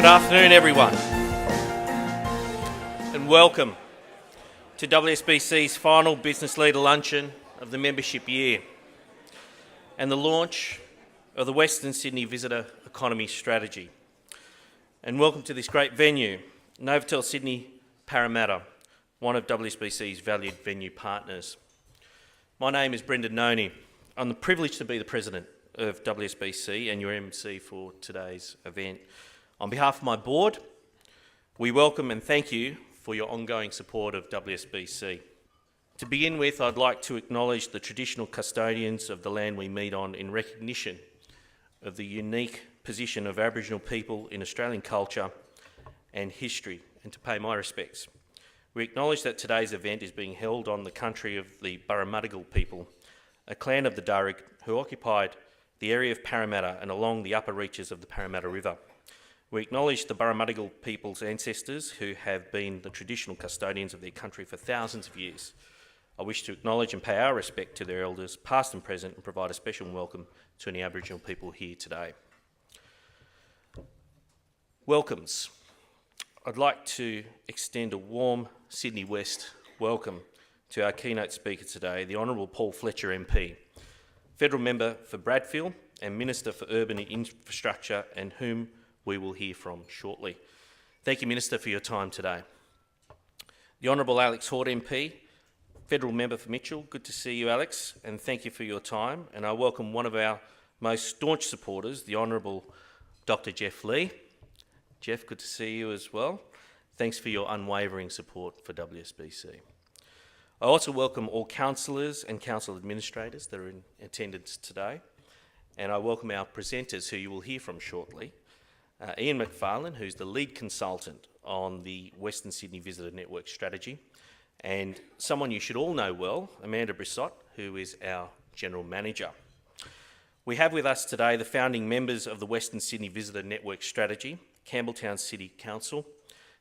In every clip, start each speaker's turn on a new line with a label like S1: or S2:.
S1: afternoon, everyone, and welcome to WSBC's final Business Leader Luncheon of the membership year and the launch of the Western Sydney Visitor Economy Strategy. And welcome to this great venue, Novotel Sydney Parramatta, one of WSBC's valued venue partners. My name is Brendan Noney. I'm privileged to be the President of WSBC and your MC for today's event. On behalf of my board, we welcome and thank you for your ongoing support of WSBC. To begin with, I'd like to acknowledge the traditional custodians of the land we meet on in recognition of the unique position of Aboriginal people in Australian culture and history, and to pay my respects. We acknowledge that today's event is being held on the country of the Parramatta people, a clan of the Darug who occupied the area of Parramatta and along the upper reaches of the Parramatta River. We acknowledge the Parramatta people's ancestors who have been the traditional custodians of their country for thousands of years. I wish to acknowledge and pay our respect to their elders, past and present, and provide a special welcome to any Aboriginal people here today. Welcomes. I'd like to extend a warm Sydney West welcome to our keynote speaker today, the Honourable Paul Fletcher MP, Federal Member for Bradfield and Minister for Urban Infrastructure, and whom we will hear from shortly. Thank you, Minister, for your time today. The Honourable Alex Hort MP, Federal Member for Mitchell. Good to see you, Alex, and thank you for your time. And I welcome one of our most staunch supporters, the Honourable Dr. Jeff Lee. Jeff, good to see you as well. Thanks for your unwavering support for WSBC. I also welcome all councillors and council administrators that are in attendance today. And I welcome our presenters who you will hear from shortly. Ian McFarlane, who's the lead consultant on the Western Sydney Visitor Network strategy, and someone you should all know well, Amanda Brissot, who is our General Manager. We have with us today the founding members of the Western Sydney Visitor Network strategy, Campbelltown City Council,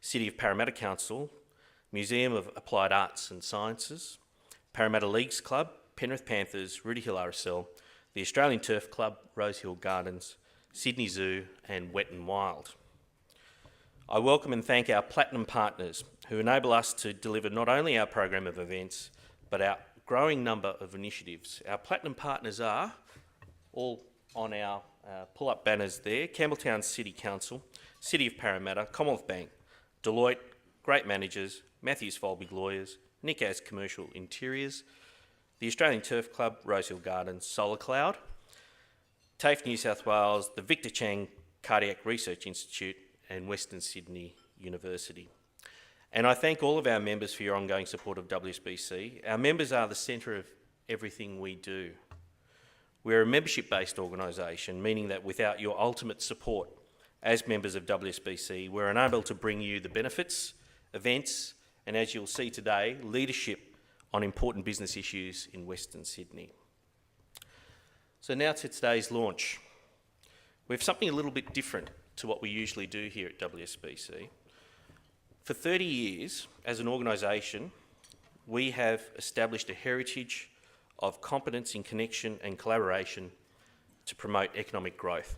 S1: City of Parramatta Council, Museum of Applied Arts and Sciences, Parramatta Leagues Club, Penrith Panthers, Rooty Hill RSL, the Australian Turf Club, Rosehill Gardens, Sydney Zoo and Wet and Wild. I welcome and thank our Platinum partners who enable us to deliver not only our program of events, but our growing number of initiatives. Our Platinum partners are all on our pull-up banners there: Campbelltown City Council, City of Parramatta, Commonwealth Bank, Deloitte, Great Managers, Matthews Folbig Lawyers, Nickaz Commercial Interiors, the Australian Turf Club, Rosehill Gardens, Solar Cloud, TAFE New South Wales, the Victor Chang Cardiac Research Institute, and Western Sydney University. And I thank all of our members for your ongoing support of WSBC. Our members are the centre of everything we do. We're a membership-based organisation, meaning that without your ultimate support as members of WSBC, we're unable to bring you the benefits, events, and as you'll see today, leadership on important business issues in Western Sydney. So now to today's launch. We have something a little bit different to what we usually do here at WSBC. For 30 years, as an organisation, we have established a heritage of competence in connection and collaboration to promote economic growth.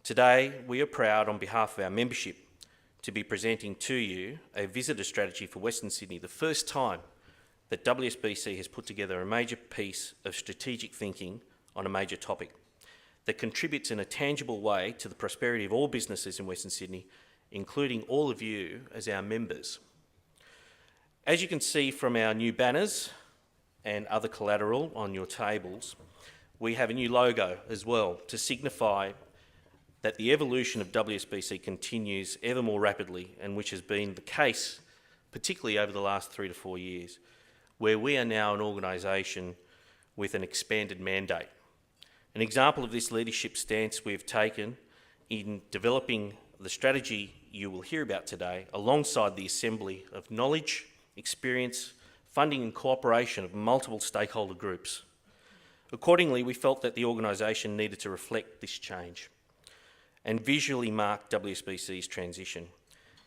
S1: Today, we are proud on behalf of our membership to be presenting to you a visitor strategy for Western Sydney, the first time that WSBC has put together a major piece of strategic thinking on a major topic that contributes in a tangible way to the prosperity of all businesses in Western Sydney, including all of you as our members. As you can see from our new banners and other collateral on your tables, we have a new logo as well to signify that the evolution of WSBC continues ever more rapidly, and which has been the case particularly over the last 3 to 4 years, where we are now an organisation with an expanded mandate. An example of this leadership stance we've taken in developing the strategy you will hear about today, alongside the assembly of knowledge, experience, funding and cooperation of multiple stakeholder groups. Accordingly, we felt that the organisation needed to reflect this change and visually mark WSBC's transition.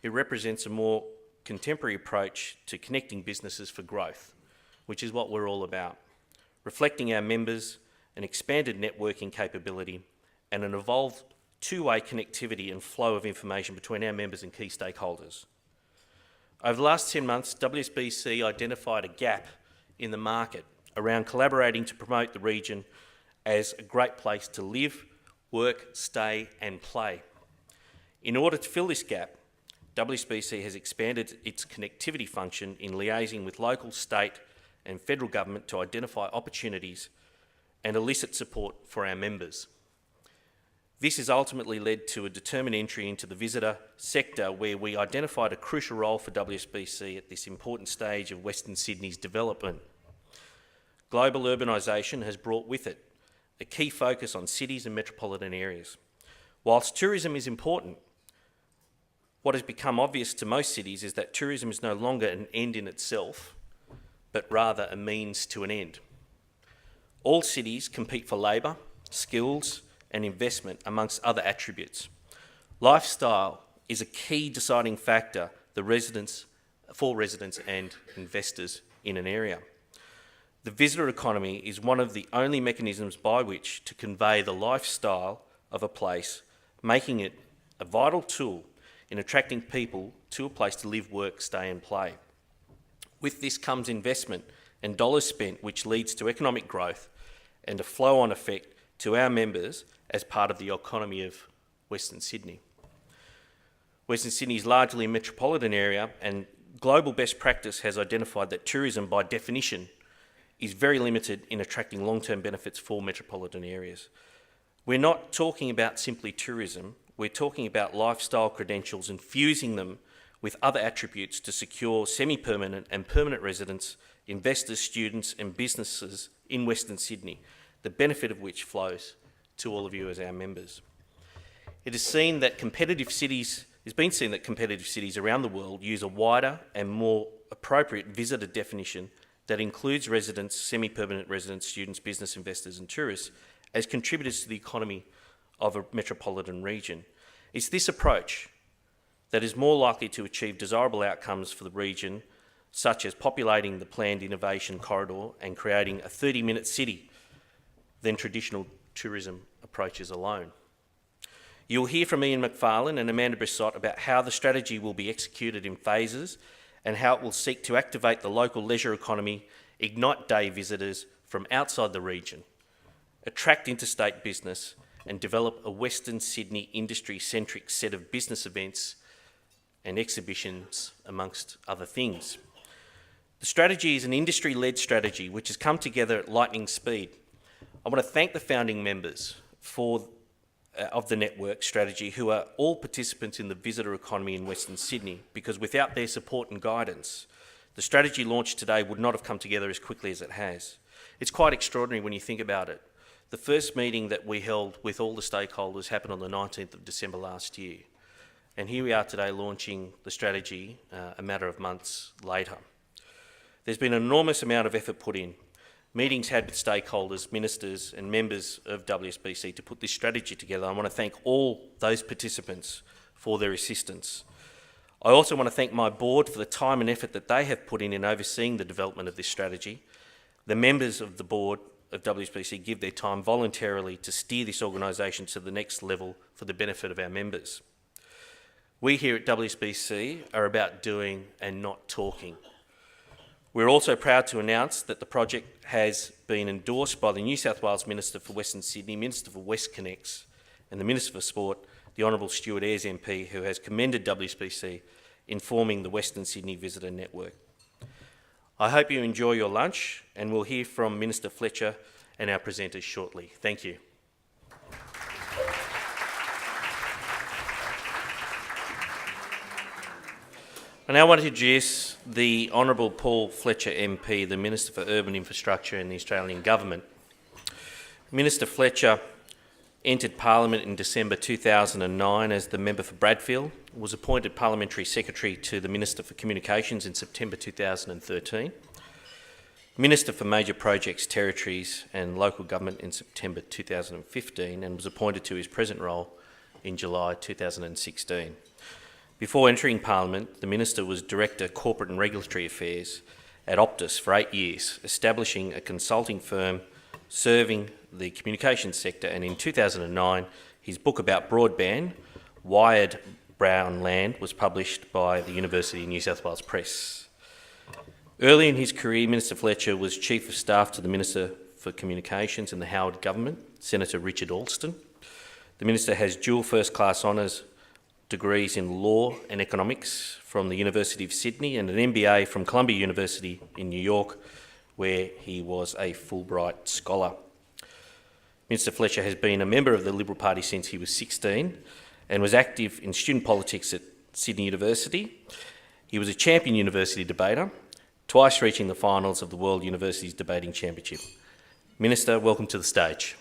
S1: It represents a more contemporary approach to connecting businesses for growth, which is what we're all about, reflecting our members, an expanded networking capability, and an evolved two-way connectivity and flow of information between our members and key stakeholders. Over the last 10 months, WSBC identified a gap in the market around collaborating to promote the region as a great place to live, work, stay and play. In order to fill this gap, WSBC has expanded its connectivity function in liaising with local, state and federal government to identify opportunities and elicit support for our members. This has ultimately led to a determined entry into the visitor sector, where we identified a crucial role for WSBC at this important stage of Western Sydney's development. Global urbanisation has brought with it a key focus on cities and metropolitan areas. Whilst tourism is important, what has become obvious to most cities is that tourism is no longer an end in itself, but rather a means to an end. All cities compete for labour, skills and investment, amongst other attributes. Lifestyle is a key deciding factor for residents and investors in an area. The visitor economy is one of the only mechanisms by which to convey the lifestyle of a place, making it a vital tool in attracting people to a place to live, work, stay and play. With this comes investment and dollars spent, which leads to economic growth and a flow-on effect to our members as part of the economy of Western Sydney. Western Sydney is largely a metropolitan area, and global best practice has identified that tourism, by definition, is very limited in attracting long-term benefits for metropolitan areas. We're not talking about simply tourism, we're talking about lifestyle credentials and fusing them with other attributes to secure semi-permanent and permanent residents, investors, students and businesses in Western Sydney, the benefit of which flows to all of you as our members. It is been seen that competitive cities around the world use a wider and more appropriate visitor definition that includes residents, semi-permanent residents, students, business investors and tourists as contributors to the economy of a metropolitan region. It's this approach that is more likely to achieve desirable outcomes for the region, such as populating the planned innovation corridor and creating a 30-minute city, than traditional tourism approaches alone. You'll hear from Ian McFarlane and Amanda Brissot about how the strategy will be executed in phases and how it will seek to activate the local leisure economy, ignite day visitors from outside the region, attract interstate business and develop a Western Sydney industry-centric set of business events and exhibitions, amongst other things. The strategy is an industry-led strategy which has come together at lightning speed. I want to thank the founding members of the network strategy, who are all participants in the visitor economy in Western Sydney, because without their support and guidance, the strategy launched today would not have come together as quickly as it has. It's quite extraordinary when you think about it. The first meeting that we held with all the stakeholders happened on the 19th of December last year. And here we are today launching the strategy a matter of months later. There's been an enormous amount of effort put in. Meetings had with stakeholders, ministers and members of WSBC to put this strategy together. I want to thank all those participants for their assistance. I also want to thank my board for the time and effort that they have put in overseeing the development of this strategy. The members of the board of WSBC give their time voluntarily to steer this organisation to the next level for the benefit of our members. We here at WSBC are about doing and not talking. We're also proud to announce that the project has been endorsed by the New South Wales Minister for Western Sydney, Minister for West Connects, and the Minister for Sport, the Honourable Stuart Ayres MP, who has commended WSBC in forming the Western Sydney Visitor Network. I hope you enjoy your lunch, and we'll hear from Minister Fletcher and our presenters shortly. Thank you. I now want to introduce the Honourable Paul Fletcher MP, the Minister for Urban Infrastructure in the Australian Government. Minister Fletcher entered Parliament in December 2009 as the member for Bradfield, was appointed Parliamentary Secretary to the Minister for Communications in September 2013, Minister for Major Projects, Territories and Local Government in September 2015, and was appointed to his present role in July 2016. Before entering Parliament, the Minister was Director, Corporate and Regulatory Affairs at Optus for 8 years, establishing a consulting firm serving the communications sector, and in 2009 His book about broadband, Wired Brown Land, was published by the University of New South Wales Press. Early in his career, Minister Fletcher was Chief of Staff to the Minister for Communications in the Howard Government, Senator Richard Alston. The Minister has dual first-class honours degrees in law and economics from the University of Sydney and an MBA from Columbia University in New York, where he was a Fulbright scholar. Minister Fletcher has been a member of the Liberal Party since he was 16 and was active in student politics at Sydney University. He was a champion university debater, twice reaching the finals of the World Universities Debating Championship. Minister, welcome to the stage.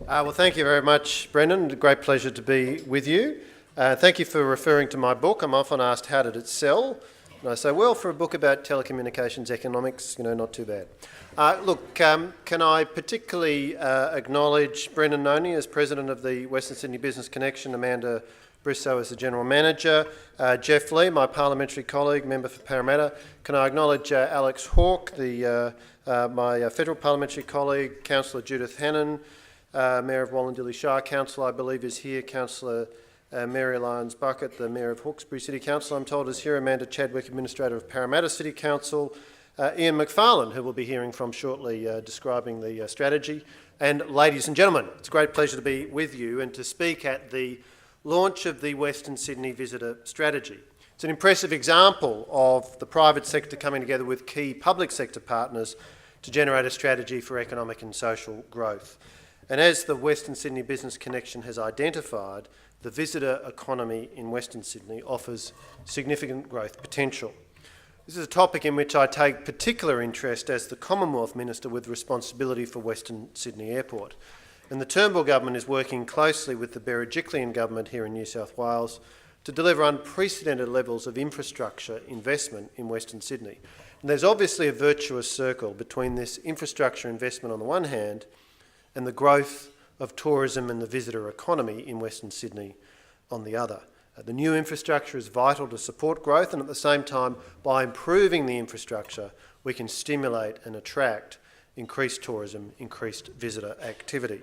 S2: Well, thank you very much, Brendan. A great pleasure to be with you. Thank you for referring to my book. I'm often asked, how did it sell? And I say, well, for a book about telecommunications economics, not too bad. Look, can I particularly acknowledge Brendan Noney as President of the Western Sydney Business Connection, Amanda Bristow as the General Manager, Jeff Lee, my parliamentary colleague, member for Parramatta. Can I acknowledge Alex Hawke, my federal parliamentary colleague, Councillor Judith Hannon, Mayor of Wallandilly Shire. Councillor, I believe, is here, Councillor Mary Lyons Bucket, the Mayor of Hawkesbury City Council, I'm told, is here. Amanda Chadwick, Administrator of Parramatta City Council. Ian McFarlane, who we'll be hearing from shortly, describing the strategy. And ladies and gentlemen, it's a great pleasure to be with you and to speak at the launch of the Western Sydney Visitor Strategy. It's an impressive example of the private sector coming together with key public sector partners to generate a strategy for economic and social growth. And as the Western Sydney Business Connection has identified, the visitor economy in Western Sydney offers significant growth potential. This is a topic in which I take particular interest as the Commonwealth Minister with responsibility for Western Sydney Airport. And the Turnbull Government is working closely with the Berejiklian Government here in New South Wales to deliver unprecedented levels of infrastructure investment in Western Sydney. And there's obviously a virtuous circle between this infrastructure investment on the one hand and the growth of tourism and the visitor economy in Western Sydney on the other. The new infrastructure is vital to support growth, and at the same time, by improving the infrastructure, we can stimulate and attract increased tourism, increased visitor activity.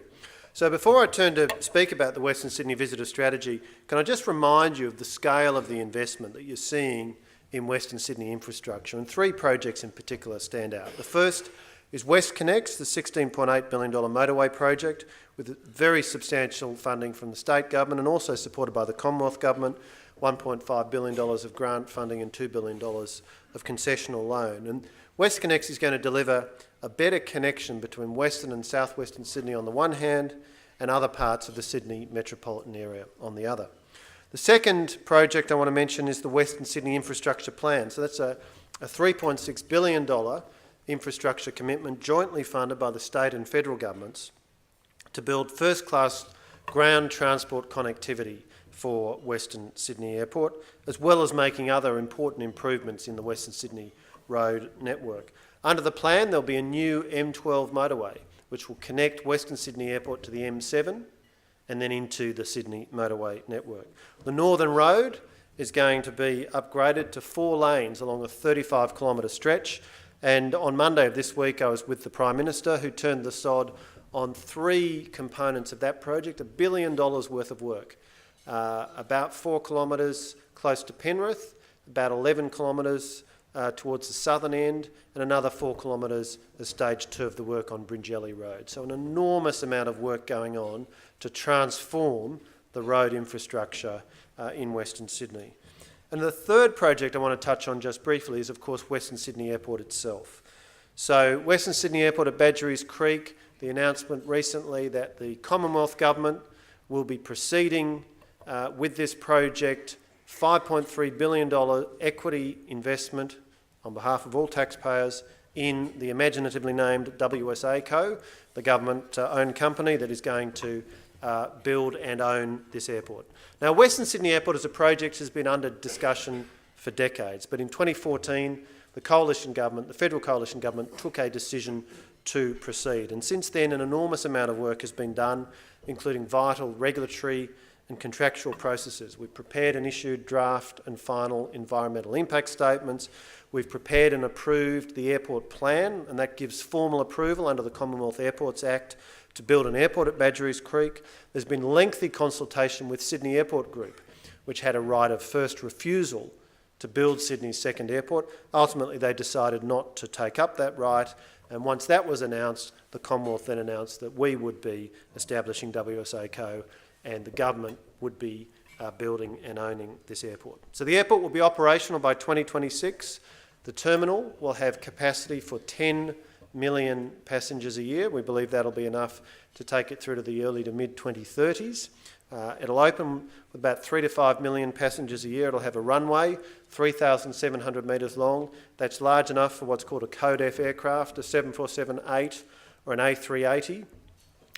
S2: So before I turn to speak about the Western Sydney Visitor Strategy, can I just remind you of the scale of the investment that you're seeing in Western Sydney infrastructure, and three projects in particular stand out. The first is WestConnex, the $16.8 billion motorway project, with very substantial funding from the state government and also supported by the Commonwealth Government, $1.5 billion of grant funding and $2 billion of concessional loan. And WestConnex is going to deliver a better connection between Western and southwestern Sydney on the one hand and other parts of the Sydney metropolitan area on the other. The second project I want to mention is the Western Sydney Infrastructure Plan. So that's a $3.6 billion infrastructure commitment jointly funded by the state and federal governments to build first-class ground transport connectivity for Western Sydney Airport, as well as making other important improvements in the Western Sydney road network. Under the plan, there'll be a new M12 motorway, which will connect Western Sydney Airport to the M7 and then into the Sydney motorway network. The Northern Road is going to be upgraded to 4 lanes along a 35-kilometre stretch. And on Monday of this week, I was with the Prime Minister, who turned the sod on 3 components of that project, $1 billion worth of work. About 4 kilometres close to Penrith, about 11 kilometres towards the southern end, and another 4 kilometres as stage 2 of the work on Bringelly Road. So an enormous amount of work going on to transform the road infrastructure in Western Sydney. And the third project I want to touch on just briefly is, of course, Western Sydney Airport itself. So Western Sydney Airport at Badgerys Creek, the announcement recently that the Commonwealth Government will be proceeding with this project, $5.3 billion equity investment on behalf of all taxpayers in the imaginatively named WSA Co, the government-owned company that is going to build and own this airport. Now, Western Sydney Airport as a project has been under discussion for decades, but in 2014, the coalition government, the federal coalition government, took a decision to proceed. And since then, an enormous amount of work has been done, including vital regulatory and contractual processes. We've prepared and issued draft and final environmental impact statements. We've prepared and approved the airport plan, and that gives formal approval under the Commonwealth Airports Act to build an airport at Badgerys Creek. There's been lengthy consultation with Sydney Airport Group, which had a right of first refusal to build Sydney's second airport. Ultimately, they decided not to take up that right, and once that was announced, the Commonwealth then announced that we would be establishing WSA Co, and the government would be building and owning this airport. So the airport will be operational by 2026. The terminal will have capacity for 10 million passengers a year. We believe that'll be enough to take it through to the early to mid-2030s. It'll open with about 3 to 5 million passengers a year. It'll have a runway, 3,700 metres long. That's large enough for what's called a Code F aircraft, a 747-8 or an A380.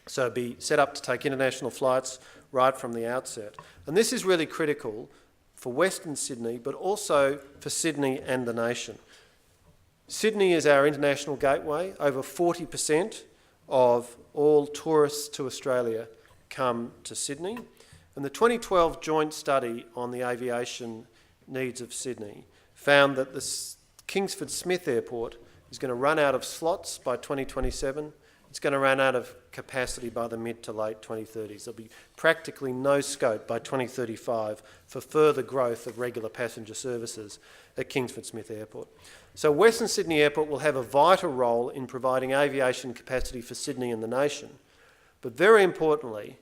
S2: So it'll be set up to take international flights right from the outset. And this is really critical for Western Sydney, but also for Sydney and the nation. Sydney is our international gateway. Over 40% of all tourists to Australia come to Sydney. And the 2012 joint study on the aviation needs of Sydney found that the Kingsford Smith Airport is going to run out of slots by 2027. It's going to run out of capacity by the mid to late 2030s. There'll be practically no scope by 2035 for further growth of regular passenger services at Kingsford Smith Airport. So Western Sydney Airport will have a vital role in providing aviation capacity for Sydney and the nation. But very importantly,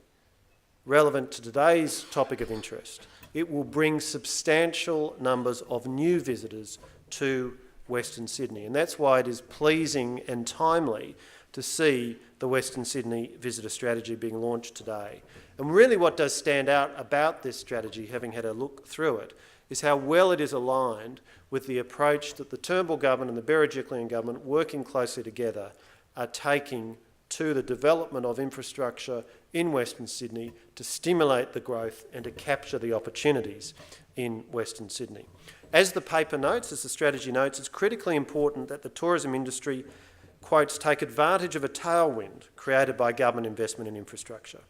S2: relevant to today's topic of interest, it will bring substantial numbers of new visitors to Western Sydney. And that's why it is pleasing and timely to see the Western Sydney Visitor Strategy being launched today. And really what does stand out about this strategy, having had a look through it, is how well it is aligned with the approach that the Turnbull government and the Berejiklian government, working closely together, are taking to the development of infrastructure in Western Sydney to stimulate the growth and to capture the opportunities in Western Sydney. As the paper notes, as the strategy notes, it's critically important that the tourism industry, quotes, take advantage of a tailwind created by government investment in infrastructure.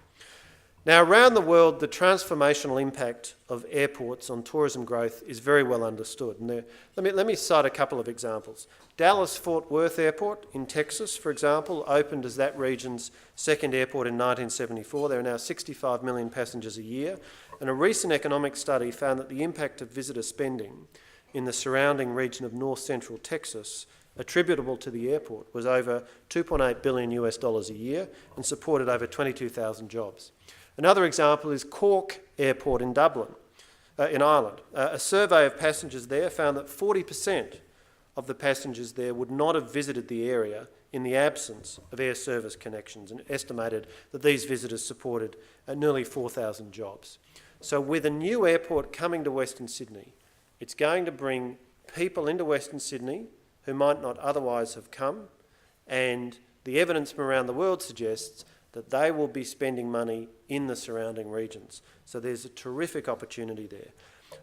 S2: Now, around the world, the transformational impact of airports on tourism growth is very well understood. And let me cite a couple of examples. Dallas-Fort Worth Airport in Texas, for example, opened as that region's second airport in 1974. There are now 65 million passengers a year. And a recent economic study found that the impact of visitor spending in the surrounding region of north-central Texas attributable to the airport was over $2.8 billion a year and supported over 22,000 jobs. Another example is Cork Airport in Dublin, in Ireland. A survey of passengers there found that 40% of the passengers there would not have visited the area in the absence of air service connections, and estimated that these visitors supported nearly 4,000 jobs. So with a new airport coming to Western Sydney, it's going to bring people into Western Sydney who might not otherwise have come, and the evidence from around the world suggests that they will be spending money in the surrounding regions. So there's a terrific opportunity there.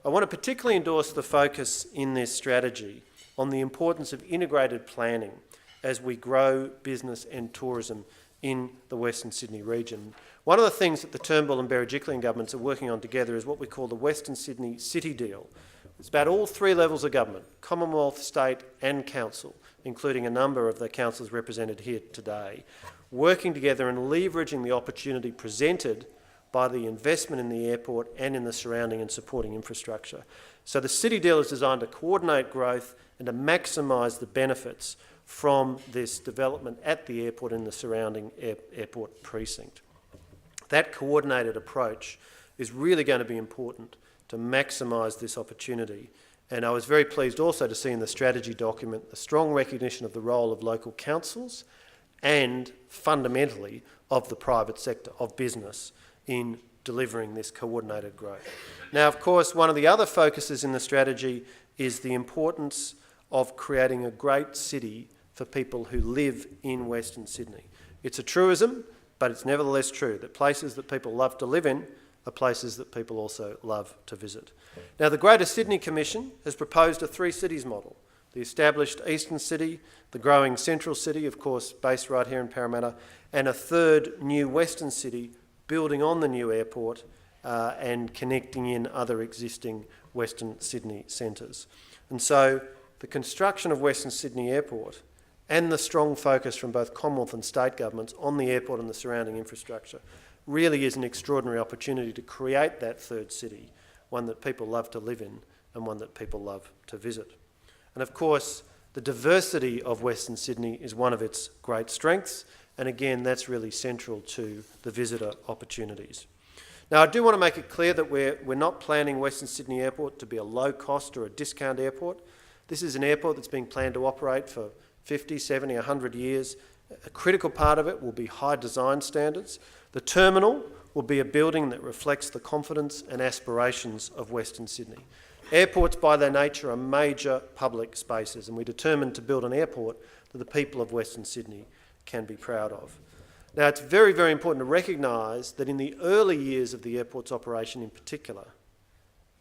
S2: I want to particularly endorse the focus in this strategy on the importance of integrated planning as we grow business and tourism in the Western Sydney region. One of the things that the Turnbull and Berejiklian governments are working on together is what we call the Western Sydney City Deal. It's about all three levels of government, Commonwealth, State and Council, including a number of the councils represented here today, working together and leveraging the opportunity presented by the investment in the airport and in the surrounding and supporting infrastructure. So the City Deal is designed to coordinate growth and to maximise the benefits from this development at the airport and the surrounding airport precinct. That coordinated approach is really going to be important to maximise this opportunity. And I was very pleased also to see in the strategy document the strong recognition of the role of local councils and fundamentally of the private sector, of business, in delivering this coordinated growth. Now, of course, one of the other focuses in the strategy is the importance of creating a great city for people who live in Western Sydney. It's a truism, but it's nevertheless true that places that people love to live in are places that people also love to visit. Now, the Greater Sydney Commission has proposed a three cities model: the established Eastern City, the growing Central City, of course, based right here in Parramatta, and a third new Western City building on the new airport and connecting in other existing Western Sydney centres. And so the construction of Western Sydney Airport and the strong focus from both Commonwealth and state governments on the airport and the surrounding infrastructure really is an extraordinary opportunity to create that third city, one that people love to live in and one that people love to visit. And of course, the diversity of Western Sydney is one of its great strengths, and again, that's really central to the visitor opportunities. Now, I do want to make it clear that we're not planning Western Sydney Airport to be a low-cost or a discount airport. This is an airport that's being planned to operate for 50, 70, 100 years. A critical part of it will be high design standards. The terminal will be a building that reflects the confidence and aspirations of Western Sydney. Airports, by their nature, are major public spaces, and we determined to build an airport that the people of Western Sydney can be proud of. Now, it's very, very important to recognise that in the early years of the airport's operation in particular,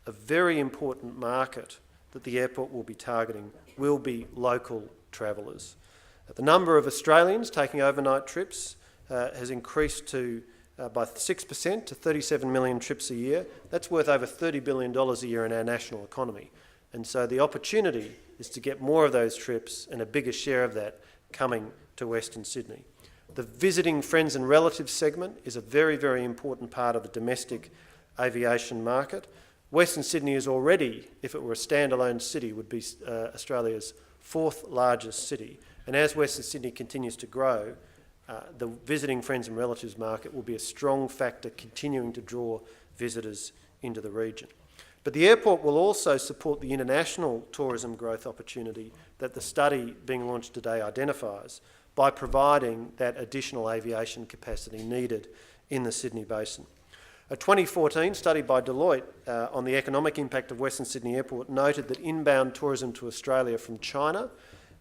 S2: a very important market that the airport will be targeting will be local travellers. The number of Australians taking overnight trips has increased by 6% to 37 million trips a year. That's worth over $30 billion a year in our national economy. And so the opportunity is to get more of those trips and a bigger share of that coming to Western Sydney. The visiting friends and relatives segment is a very, very important part of the domestic aviation market. Western Sydney is already, if it were a standalone city, would be Australia's fourth largest city. And as Western Sydney continues to grow, the visiting friends and relatives market will be a strong factor continuing to draw visitors into the region. But the airport will also support the international tourism growth opportunity that the study being launched today identifies by providing that additional aviation capacity needed in the Sydney Basin. A 2014 study by Deloitte on the economic impact of Western Sydney Airport noted that inbound tourism to Australia from China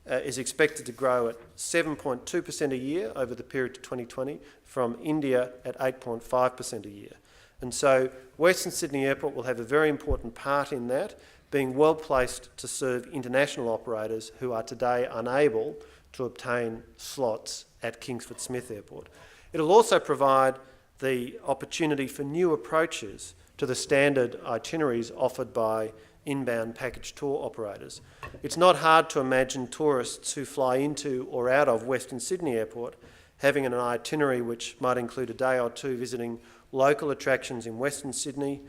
S2: is expected to grow at 7.2% a year over the period to 2020, from India at 8.5% a year. And so Western Sydney Airport will have a very important part in that, being well placed to serve international operators who are today unable to obtain slots at Kingsford Smith Airport. It'll also provide the opportunity for new approaches to the standard itineraries offered by inbound package tour operators. It's not hard to imagine tourists who fly into or out of Western Sydney Airport having an itinerary which might include a day or two visiting local attractions in Western Sydney,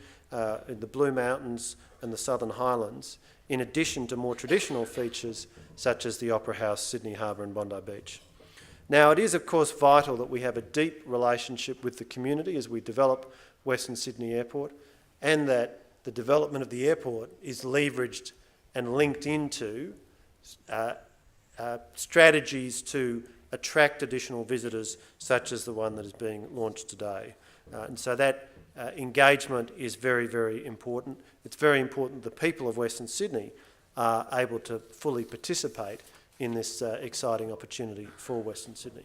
S2: in the Blue Mountains and the Southern Highlands, in addition to more traditional features such as the Opera House, Sydney Harbour and Bondi Beach. Now, it is of course vital that we have a deep relationship with the community as we develop Western Sydney Airport, and that the development of the airport is leveraged and linked into strategies to attract additional visitors such as the one that is being launched today. And so that engagement is very, very important. It's very important the people of Western Sydney are able to fully participate in this exciting opportunity for Western Sydney.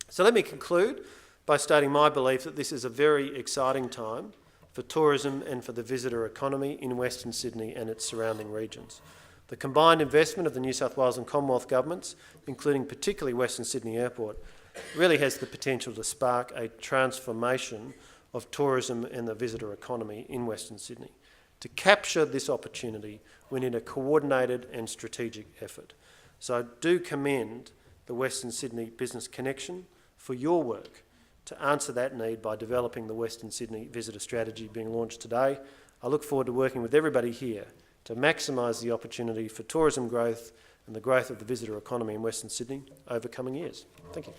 S2: So let me conclude by stating my belief that this is a very exciting time for tourism and for the visitor economy in Western Sydney and its surrounding regions. The combined investment of the New South Wales and Commonwealth governments, including particularly Western Sydney Airport, really has the potential to spark a transformation of tourism and the visitor economy in Western Sydney. To capture this opportunity, we need a coordinated and strategic effort. So I do commend the Western Sydney Business Connection for your work to answer that need by developing the Western Sydney Visitor Strategy being launched today. I look forward to working with everybody here to maximise the opportunity for tourism growth and the growth of the visitor economy in Western Sydney over coming years. Thank you.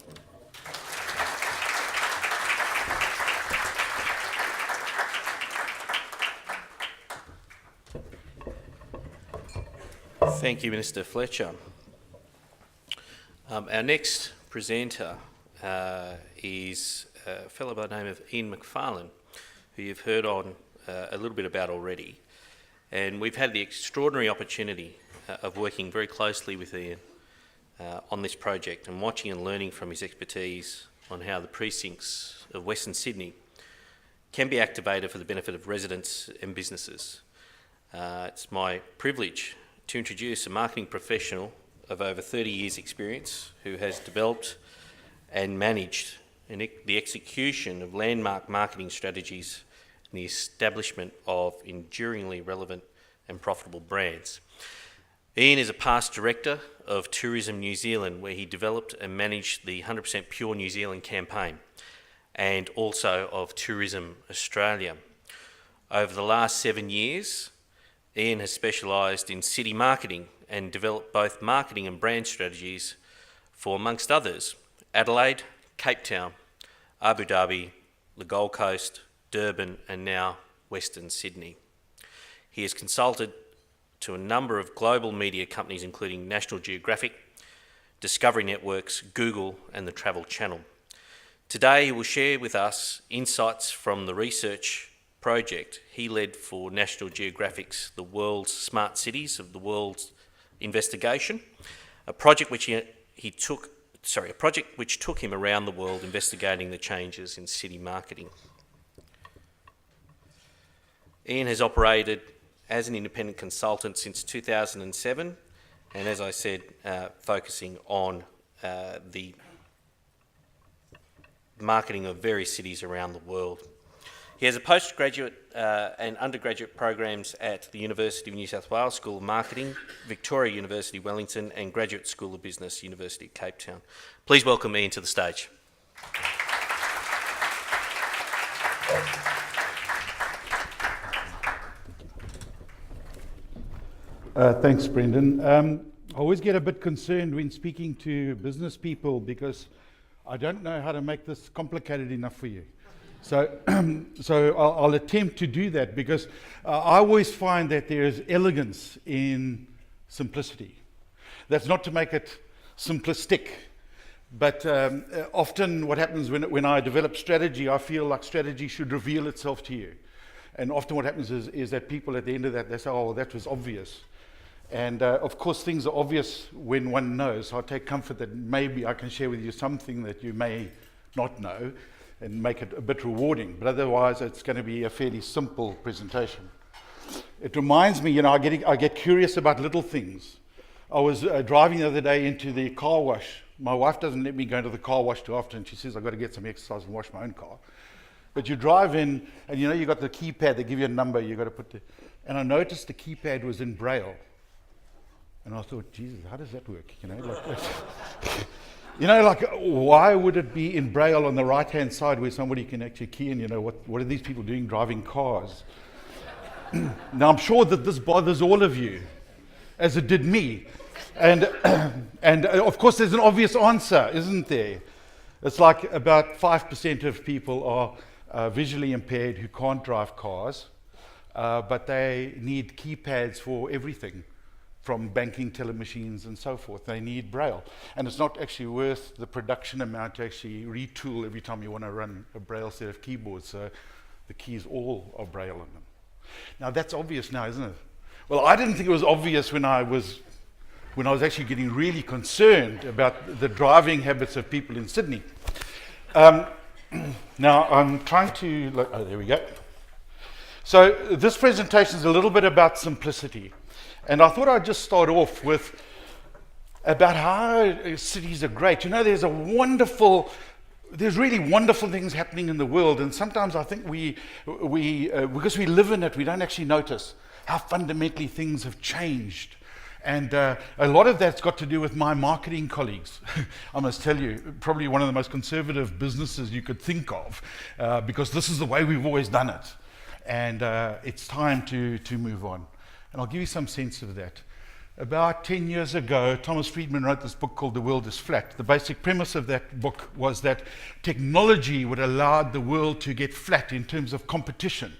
S1: Thank you, Minister Fletcher. Our next presenter is a fellow by the name of Ian McFarlane, who you've heard on a little bit about already. And we've had the extraordinary opportunity of working very closely with Ian on this project and watching and learning from his expertise on how the precincts of Western Sydney can be activated for the benefit of residents and businesses. It's my privilege to introduce a marketing professional of over 30 years' experience who has developed and managed the execution of landmark marketing strategies and the establishment of enduringly relevant and profitable brands. Ian is a past director of Tourism New Zealand, where he developed and managed the 100% Pure New Zealand campaign, and also of Tourism Australia. Over the last 7 years, Ian has specialised in city marketing and developed both marketing and brand strategies for, amongst others, Adelaide, Cape Town, Abu Dhabi, the Gold Coast, Durban, and now Western Sydney. He has consulted to a number of global media companies, including National Geographic, Discovery Networks, Google, and the Travel Channel. Today, he will share with us insights from the research project he led for National Geographic's The World's Smart Cities of the World's investigation, a project which took him around the world investigating the changes in city marketing. Ian has operated as an independent consultant since 2007, and as I said, focusing on the marketing of various cities around the world. He has a postgraduate and undergraduate programs at the University of New South Wales School of Marketing, Victoria University Wellington, and Graduate School of Business, University of Cape Town. Please welcome Ian to the stage.
S3: Thanks, Brendan. I always get a bit concerned when speaking to business people because I don't know how to make this complicated enough for you. So I'll attempt to do that because I always find that there's elegance in simplicity. That's not to make it simplistic, but often what happens when I develop strategy, I feel like strategy should reveal itself to you. And often what happens is that people at the end of that, they say, oh, well, that was obvious. And of course, things are obvious when one knows. So I take comfort that maybe I can share with you something that you may not know and make it a bit rewarding. But otherwise, it's going to be a fairly simple presentation. It reminds me, I get curious about little things. I was driving the other day into the car wash. My wife doesn't let me go into the car wash too often. She says I've got to get some exercise and wash my own car. But you drive in, and you've got the keypad. They give you a number. You've got to put and I noticed the keypad was in Braille. And I thought, Jesus, how does that work? Why would it be in Braille on the right-hand side where somebody can actually key in, what are these people doing driving cars? Now, I'm sure that this bothers all of you, as it did me. And of course, there's an obvious answer, isn't there? It's like about 5% of people are visually impaired who can't drive cars, but they need keypads for everything, from banking telemachines and so forth. They need Braille. And it's not actually worth the production amount to actually retool every time you want to run a Braille set of keyboards. So the keys all are Braille in them. Now that's obvious now, isn't it? Well, I didn't think it was obvious when I was actually getting really concerned about the driving habits of people in Sydney. Now I'm trying to look, oh, there we go. So this presentation is a little bit about simplicity. And I thought I'd just start off with about how cities are great. There's really wonderful things happening in the world, and sometimes I think we because we live in it, we don't actually notice how fundamentally things have changed. And a lot of that's got to do with my marketing colleagues. I must tell you, probably one of the most conservative businesses you could think of, because this is the way we've always done it. And it's time to move on. And I'll give you some sense of that. About 10 years ago, Thomas Friedman wrote this book called The World is Flat. The basic premise of that book was that technology would allow the world to get flat in terms of competition.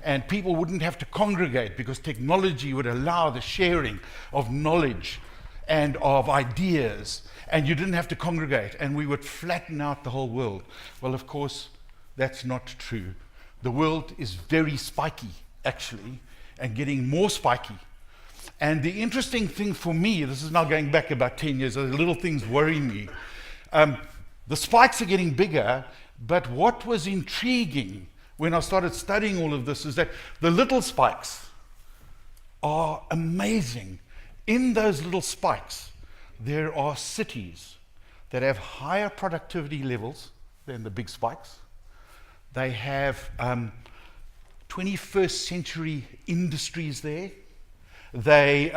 S3: And people wouldn't have to congregate because technology would allow the sharing of knowledge and of ideas. And you didn't have to congregate. And we would flatten out the whole world. Well, of course, that's not true. The world is very spiky, actually, and getting more spiky. And the interesting thing for me, this is now going back about 10 years, the little things worry me. The spikes are getting bigger, but what was intriguing when I started studying all of this is that the little spikes are amazing. In those little spikes, there are cities that have higher productivity levels than the big spikes. They have 21st century industries there. They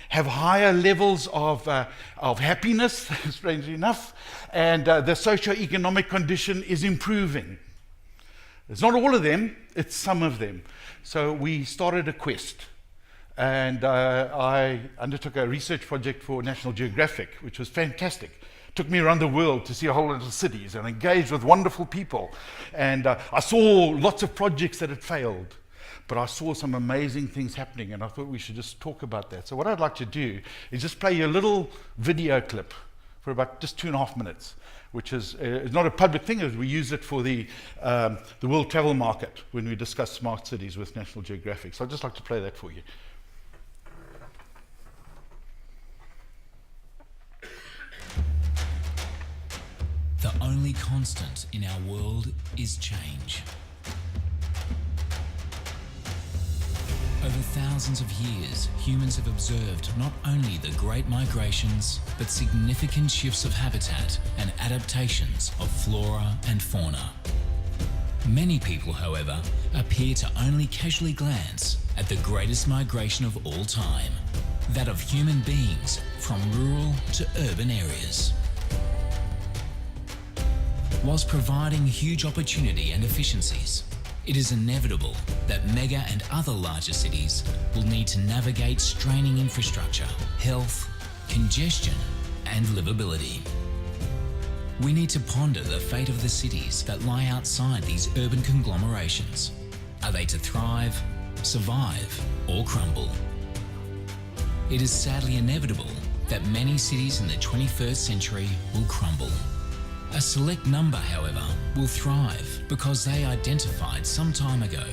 S3: have higher levels of happiness, strangely enough, and the socio-economic condition is improving. It's not all of them, it's some of them. So we started a quest, and I undertook a research project for National Geographic, which was fantastic. Took me around the world to see a whole lot of cities and engaged with wonderful people. And I saw lots of projects that had failed. But I saw some amazing things happening, and I thought we should just talk about that. So what I'd like to do is just play you a little video clip for about just 2.5 minutes, which is not a public thing. We use it for the World Travel Market when we discuss smart cities with National Geographic. So I'd just like to play that for you.
S4: The only constant in our world is change. Over thousands of years, humans have observed not only the great migrations, but significant shifts of habitat and adaptations of flora and fauna. Many people, however, appear to only casually glance at the greatest migration of all time, that of human beings from rural to urban areas. Whilst providing huge opportunity and efficiencies, it is inevitable that mega and other larger cities will need to navigate straining infrastructure, health, congestion, and livability. We need to ponder the fate of the cities that lie outside these urban conglomerations. Are they to thrive, survive, or crumble? It is sadly inevitable that many cities in the 21st century will crumble. A select number, however, will thrive because they identified some time ago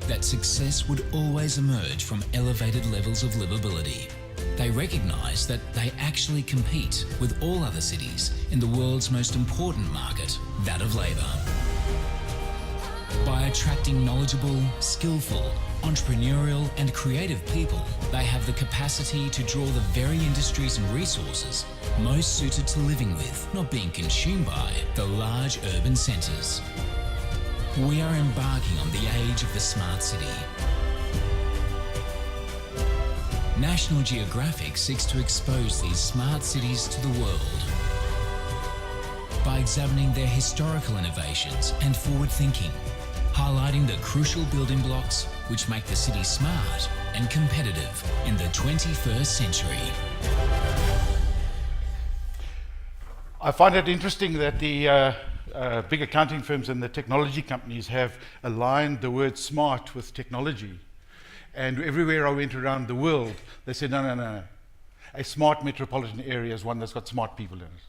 S4: that success would always emerge from elevated levels of livability. They recognise that they actually compete with all other cities in the world's most important market, that of labour. By attracting knowledgeable, skillful, entrepreneurial and creative people, they have the capacity to draw the very industries and resources most suited to living with, not being consumed by, the large urban centres. We are embarking on the age of the smart city. National Geographic seeks to expose these smart cities to the world by examining their historical innovations and forward thinking, highlighting the crucial building blocks which make the city smart and competitive in the 21st century.
S3: I find it interesting that the big accounting firms and the technology companies have aligned the word smart with technology. And everywhere I went around the world, they said, no. A smart metropolitan area is one that's got smart people in it.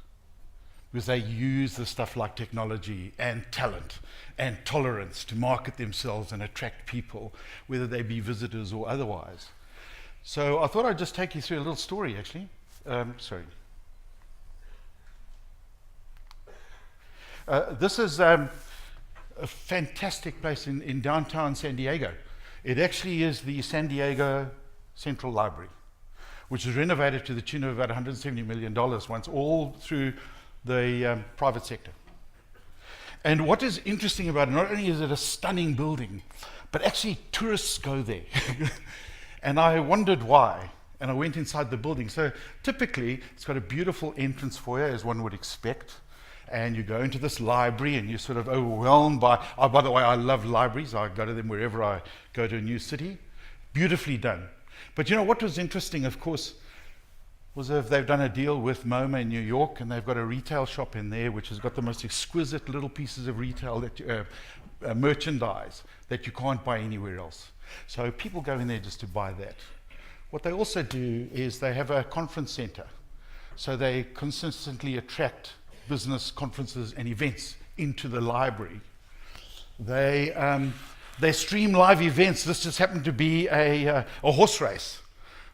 S3: Because they use the stuff like technology and talent and tolerance to market themselves and attract people, whether they be visitors or otherwise. So I thought I'd just take you through a little story, actually. This is a fantastic place in downtown San Diego. It actually is the San Diego Central Library, which was renovated to the tune of about $170 million once, all through the private sector. And what is interesting about it, not only is it a stunning building, but actually tourists go there. And I wondered why, and I went inside the building. So typically, it's got a beautiful entrance foyer, as one would expect. And you go into this library and you're sort of overwhelmed by the way, I love libraries. I go to them wherever I go to a new city. Beautifully done. But you know what was interesting, of course, was if they've done a deal with MoMA in New York, and they've got a retail shop in there which has got the most exquisite little pieces of retail that merchandise that you can't buy anywhere else. So people go in there just to buy that. What they also do is they have a conference center. So they consistently attract business conferences and events into the library. They stream live events. This just happened to be a horse race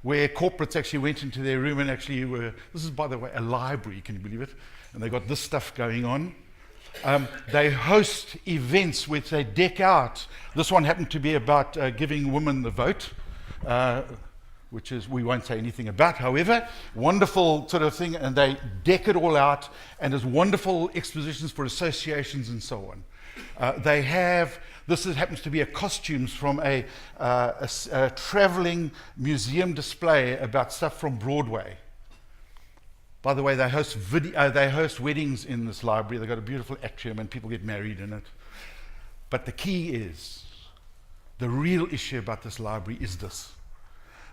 S3: where corporates actually went into their room and actually this is, by the way, a library, can you believe it? And they got this stuff going on. They host events which they deck out. This one happened to be about giving women the vote, which is we won't say anything about. However, wonderful sort of thing, and they deck it all out, and there's wonderful expositions for associations and so on. They have happens to be a costumes from a traveling museum display about stuff from Broadway. By the way, they host weddings in this library. They've got a beautiful atrium and people get married in it. But the key is, the real issue about this library is this.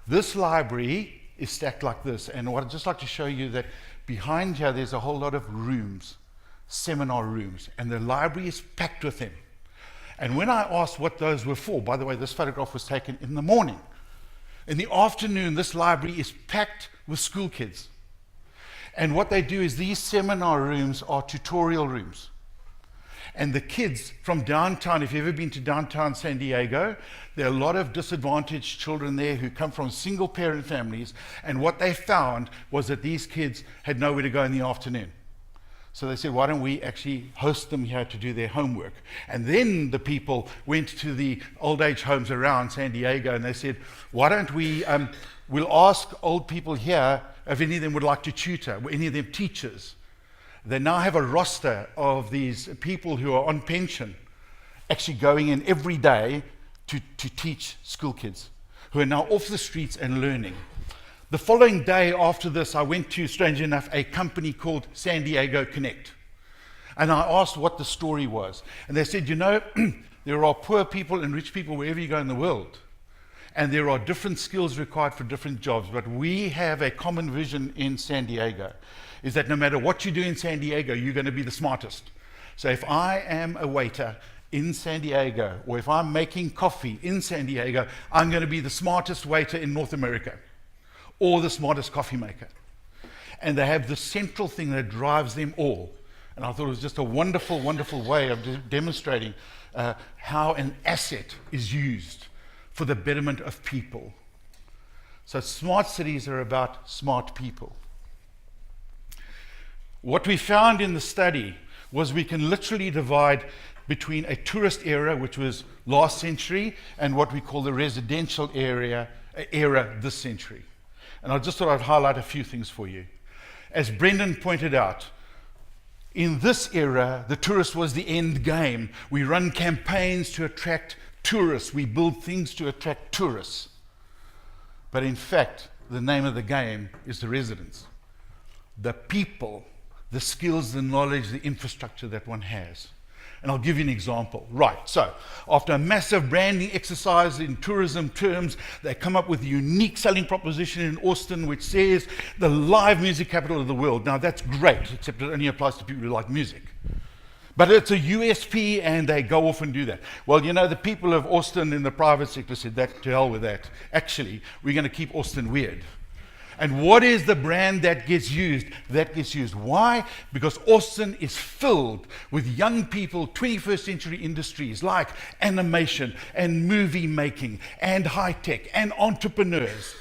S3: This library is stacked like this. And what I'd just like to show you that behind here, there's a whole lot of rooms, seminar rooms, and the library is packed with them. And when I asked what those were for, by the way, this photograph was taken in the morning. In the afternoon, this library is packed with school kids. And what they do is these seminar rooms are tutorial rooms. And the kids from downtown, if you've ever been to downtown San Diego, there are a lot of disadvantaged children there who come from single parent families. And what they found was that these kids had nowhere to go in the afternoon. So they said, why don't we actually host them here to do their homework? And then the people went to the old age homes around San Diego and they said, why don't we, we'll ask old people here if any of them would like to tutor, any of them teachers. They now have a roster of these people who are on pension actually going in every day to teach school kids who are now off the streets and learning. The following day after this, I went to, strangely enough, a company called San Diego Connect. And I asked what the story was. And they said, you know, there are poor people and rich people wherever you go in the world. And there are different skills required for different jobs. But we have a common vision in San Diego, is that no matter what you do in San Diego, you're going to be the smartest. So if I am a waiter in San Diego, or if I'm making coffee in San Diego, I'm going to be the smartest waiter in North America, or the smartest coffee maker. And they have this central thing that drives them all. And I thought it was just a wonderful, wonderful way of demonstrating how an asset is used for the betterment of people. So smart cities are about smart people. What we found in the study was we can literally divide between a tourist era, which was last century, and what we call the residential era this century. And I just thought I'd highlight a few things for you. As Brendan pointed out, in this era, the tourist was the end game. We run campaigns to attract tourists. We build things to attract tourists. But in fact, the name of the game is the residents. The people, the skills, the knowledge, the infrastructure that one has. And I'll give you an example. Right, so after a massive branding exercise in tourism terms, they come up with a unique selling proposition in Austin which says the live music capital of the world. Now that's great, except it only applies to people who like music. But it's a USP and they go off and do that. Well, you know, the people of Austin in the private sector said, that to hell with that. Actually, we're going to keep Austin weird. And what is the brand that gets used? That gets used. Why? Because Austin is filled with young people, 21st century industries like animation and movie making and high tech and entrepreneurs.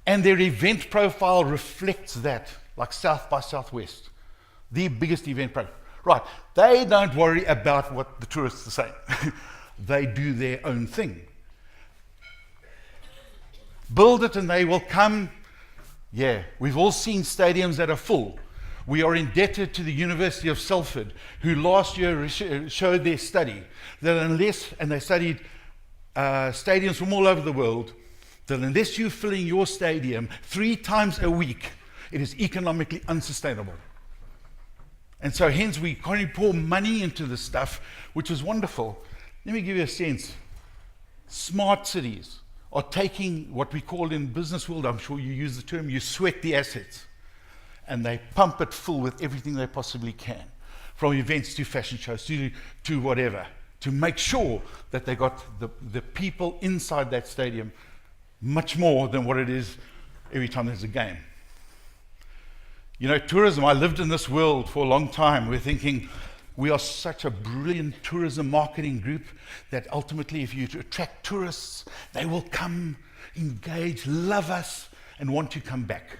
S3: And their event profile reflects that, like South by Southwest, the biggest event program. Right, they don't worry about what the tourists are saying. They do their own thing. Build it and they will come. Yeah, we've all seen stadiums that are full. We are indebted to the University of Salford, who last year showed their study that unless, and they studied stadiums from all over the world, that unless you're filling your stadium 3 times a week, it is economically unsustainable. And so hence we can't pour money into this stuff, which is wonderful. Let me give you a sense. Smart cities are taking what we call in business world, I'm sure you use the term, you sweat the assets. And they pump it full with everything they possibly can, from events to fashion shows to whatever, to make sure that they got the people inside that stadium much more than what it is every time there's a game. You know, tourism, I lived in this world for a long time. We're thinking we are such a brilliant tourism marketing group that ultimately if you attract tourists, they will come, engage, love us, and want to come back.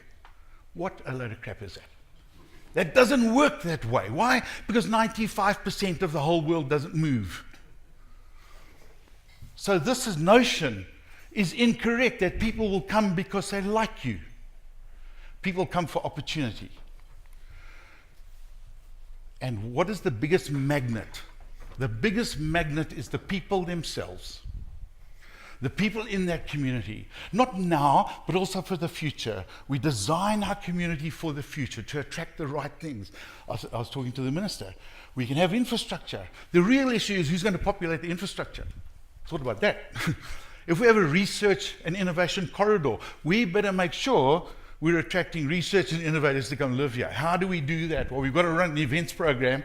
S3: What a load of crap is that? That doesn't work that way. Why? Because 95% of the whole world doesn't move. So this notion is incorrect, that people will come because they like you. People come for opportunity. And what is the biggest magnet The biggest magnet is the people themselves. The people in that community, not now, but also for the future. We design our community for the future to attract the right things. I was talking to the minister. We can have infrastructure. The real issue is who's going to populate the infrastructure. What about that? If we have a research and innovation corridor, we better make sure we're attracting research and innovators to come live here. How do we do that? Well, we've got to run an events program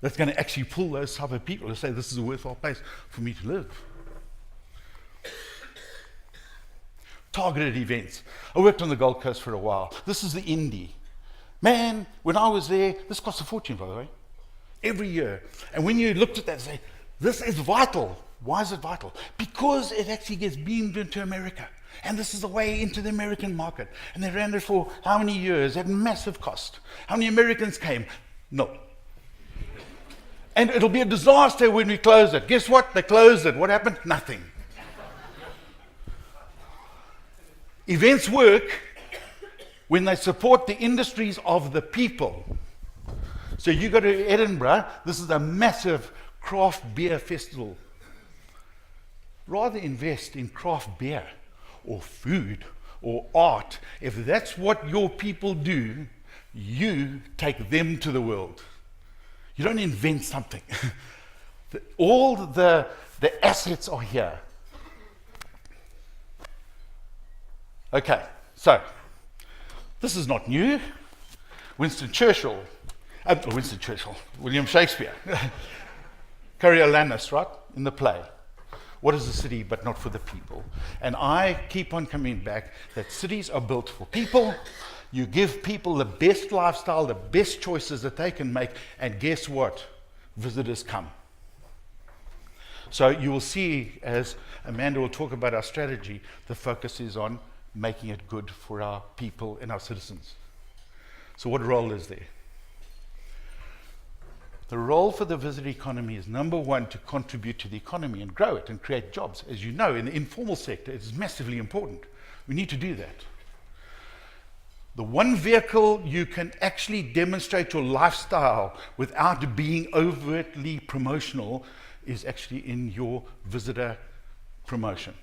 S3: that's going to actually pull those type of people to say this is a worthwhile place for me to live. Targeted events. I worked on the Gold Coast for a while. This is the Indie. Man, when I was there, this cost a fortune, by the way, every year. And when you looked at that and say, this is vital. Why is it vital? Because it actually gets beamed into America. And this is the way into the American market. And they ran it for how many years at massive cost? How many Americans came? No. And it'll be a disaster when we close it. Guess what? They closed it. What happened? Nothing. Events work when they support the industries of the people. So you go to Edinburgh, this is a massive craft beer festival. Rather invest in craft beer or food or art. If that's what your people do, you take them to the world. You don't invent something. All the assets are here. Okay, so this is not new. William Shakespeare, Coriolanus, right, in the play. What is a city but not for the people? And I keep on coming back that cities are built for people. You give people the best lifestyle, the best choices that they can make, and guess what? Visitors come. So you will see, as Amanda will talk about our strategy, the focus is on making it good for our people and our citizens. So what role is there? The role for the visitor economy is, number one, to contribute to the economy and grow it and create jobs. As you know, in the informal sector, it is massively important. We need to do that. The one vehicle you can actually demonstrate your lifestyle without being overtly promotional is actually in your visitor promotion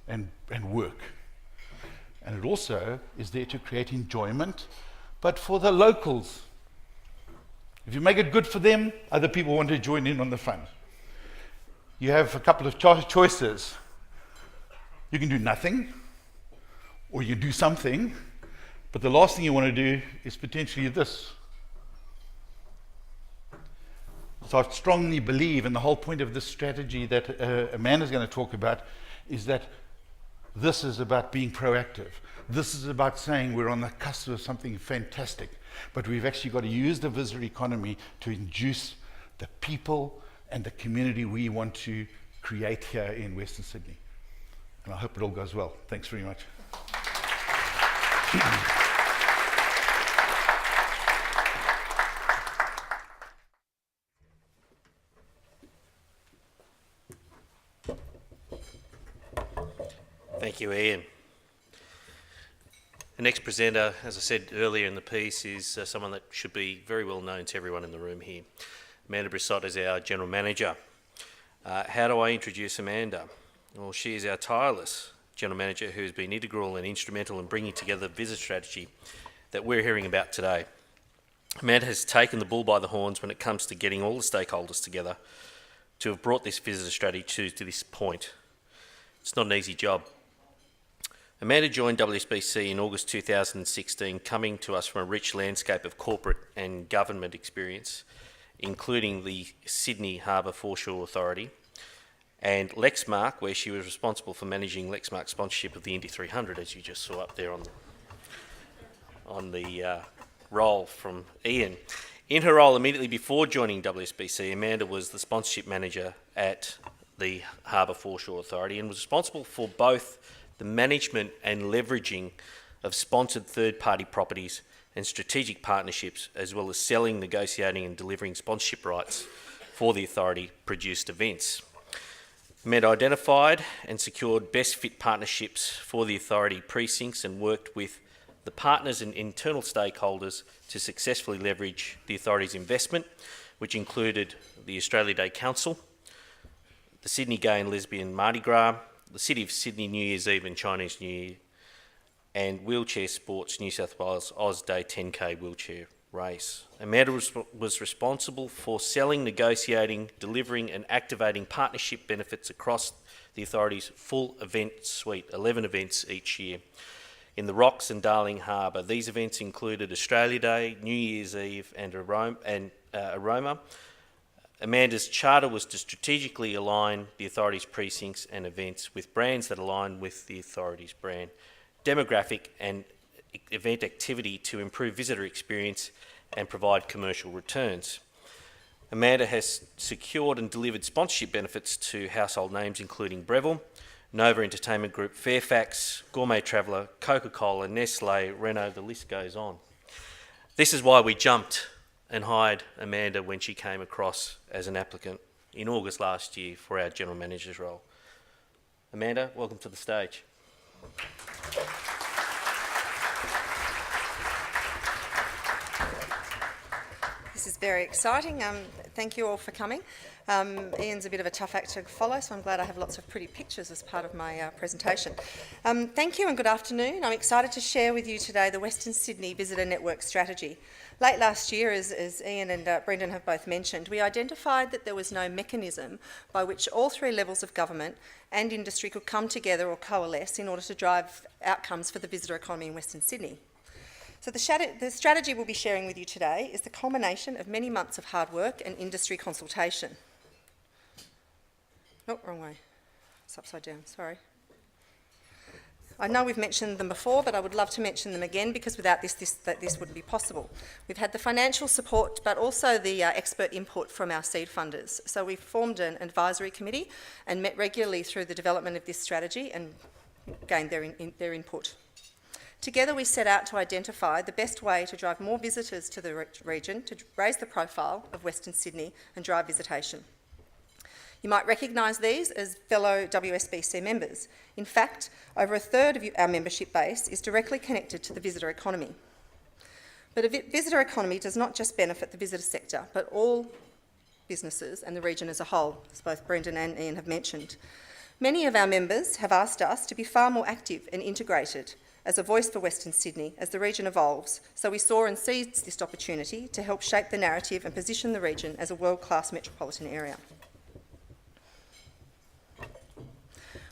S3: and work. And it also is there to create enjoyment, but for the locals. If you make it good for them, other people want to join in on the fun. You have a couple of choices. You can do nothing, or you do something, but the last thing you want to do is potentially this. So I strongly believe, and the whole point of this strategy that Amanda's going to talk about, is that this is about being proactive. This is about saying we're on the cusp of something fantastic, but we've actually got to use the visitor economy to induce the people and the community we want to create here in Western Sydney. And I hope it all goes well. Thanks very much.
S1: Thank you, Ian. The next presenter, as I said earlier in the piece, is someone that should be very well known to everyone in the room here. Amanda Brissot is our General Manager. How do I introduce Amanda? Well, she is our tireless General Manager who has been integral and instrumental in bringing together the visit strategy that we're hearing about today. Amanda has taken the bull by the horns when it comes to getting all the stakeholders together to have brought this visitor strategy to this point. It's not an easy job. Amanda joined WSBC in August 2016, coming to us from a rich landscape of corporate and government experience, including the Sydney Harbour Foreshore Authority and Lexmark, where she was responsible for managing Lexmark's sponsorship of the Indy 300, as you just saw up there on the roll from Ian. In her role immediately before joining WSBC, Amanda was the sponsorship manager at the Harbour Foreshore Authority and was responsible for both the management and leveraging of sponsored third-party properties and strategic partnerships, as well as selling, negotiating and delivering sponsorship rights for the authority-produced events. Amanda identified and secured best fit partnerships for the authority precincts and worked with the partners and internal stakeholders to successfully leverage the authority's investment, which included the Australia Day Council, the Sydney Gay and Lesbian Mardi Gras, the City of Sydney New Year's Eve and Chinese New Year, and Wheelchair Sports New South Wales Oz Day 10K wheelchair race. Amanda was responsible for selling, negotiating, delivering and activating partnership benefits across the authority's full event suite, 11 events each year. In the Rocks and Darling Harbour, these events included Australia Day, New Year's Eve and Aroma. Amanda's charter was to strategically align the authority's precincts and events with brands that align with the authority's brand, demographic and event activity to improve visitor experience and provide commercial returns. Amanda has secured and delivered sponsorship benefits to household names including Breville, Nova Entertainment Group, Fairfax, Gourmet Traveller, Coca-Cola, Nestle, Renault, the list goes on. This is why we jumped and hired Amanda when she came across as an applicant in August last year for our General Manager's role. Amanda, welcome to the stage.
S5: This is very exciting. Thank you all for coming. Ian's a bit of a tough act to follow, so I'm glad I have lots of pretty pictures as part of my presentation. Thank you and good afternoon. I'm excited to share with you today the Western Sydney Visitor Network Strategy. Late last year, as Ian and Brendan have both mentioned, we identified that there was no mechanism by which all three levels of government and industry could come together or coalesce in order to drive outcomes for the visitor economy in Western Sydney. So the strategy we'll be sharing with you today is the culmination of many months of hard work and industry consultation. Oh, wrong way. It's upside down, sorry. I know we've mentioned them before, but I would love to mention them again because without this wouldn't be possible. We've had the financial support, but also the expert input from our seed funders. So we've formed an advisory committee and met regularly through the development of this strategy and gained their input. Together we set out to identify the best way to drive more visitors to the region, to raise the profile of Western Sydney and drive visitation. You might recognise these as fellow WSBC members. In fact, over a third of our membership base is directly connected to the visitor economy. But a visitor economy does not just benefit the visitor sector, but all businesses and the region as a whole, as both Brendan and Ian have mentioned. Many of our members have asked us to be far more active and integrated as a voice for Western Sydney as the region evolves, so we saw and seized this opportunity to help shape the narrative and position the region as a world-class metropolitan area.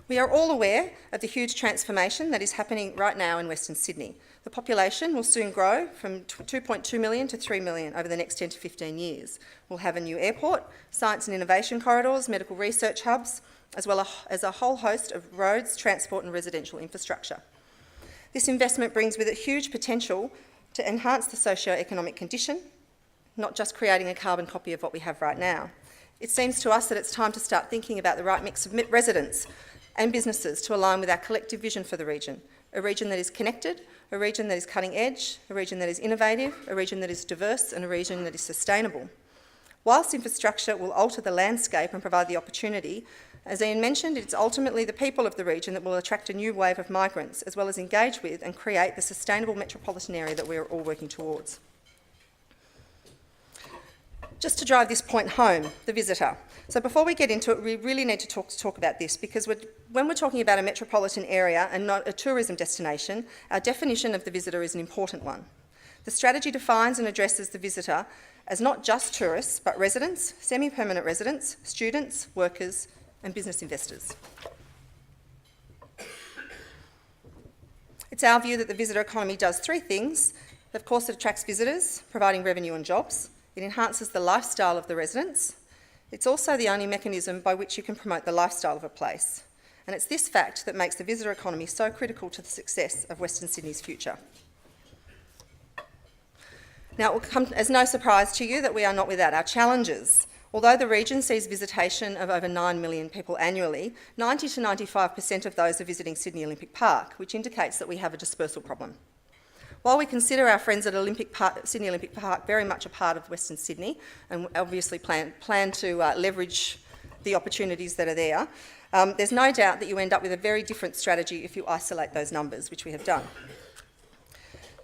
S5: We are all aware of the huge transformation that is happening right now in Western Sydney. The population will soon grow from 2.2 million to 3 million over the next 10 to 15 years. We'll have a new airport, science and innovation corridors, medical research hubs, as well as a whole host of roads, transport and residential infrastructure. This investment brings with it huge potential to enhance the socio-economic condition, not just creating a carbon copy of what we have right now. It seems to us that it's time to start thinking about the right mix of residents and businesses to align with our collective vision for the region, a region that is connected, a region that is cutting edge, a region that is innovative, a region that is diverse and a region that is sustainable. Whilst infrastructure will alter the landscape and provide the opportunity, as Ian mentioned, it's ultimately the people of the region that will attract a new wave of migrants, as well as engage with and create the sustainable metropolitan area that we're all working towards. Just to drive this point home, the visitor. So before we get into it, we really need to talk about this because when we're talking about a metropolitan area and not a tourism destination, our definition of the visitor is an important one. The strategy defines and addresses the visitor as not just tourists, but residents, semi-permanent residents, students, workers, and business investors. It's our view that the visitor economy does three things. Of course, it attracts visitors, providing revenue and jobs. It enhances the lifestyle of the residents. It's also the only mechanism by which you can promote the lifestyle of a place. And it's this fact that makes the visitor economy so critical to the success of Western Sydney's future. Now, it will come as no surprise to you that we are not without our challenges. Although the region sees visitation of over 9 million people annually, 90 to 95% of those are visiting Sydney Olympic Park, which indicates that we have a dispersal problem. While we consider our friends at Sydney Olympic Park very much a part of Western Sydney and obviously plan to leverage the opportunities that are there, there's no doubt that you end up with a very different strategy if you isolate those numbers, which we have done.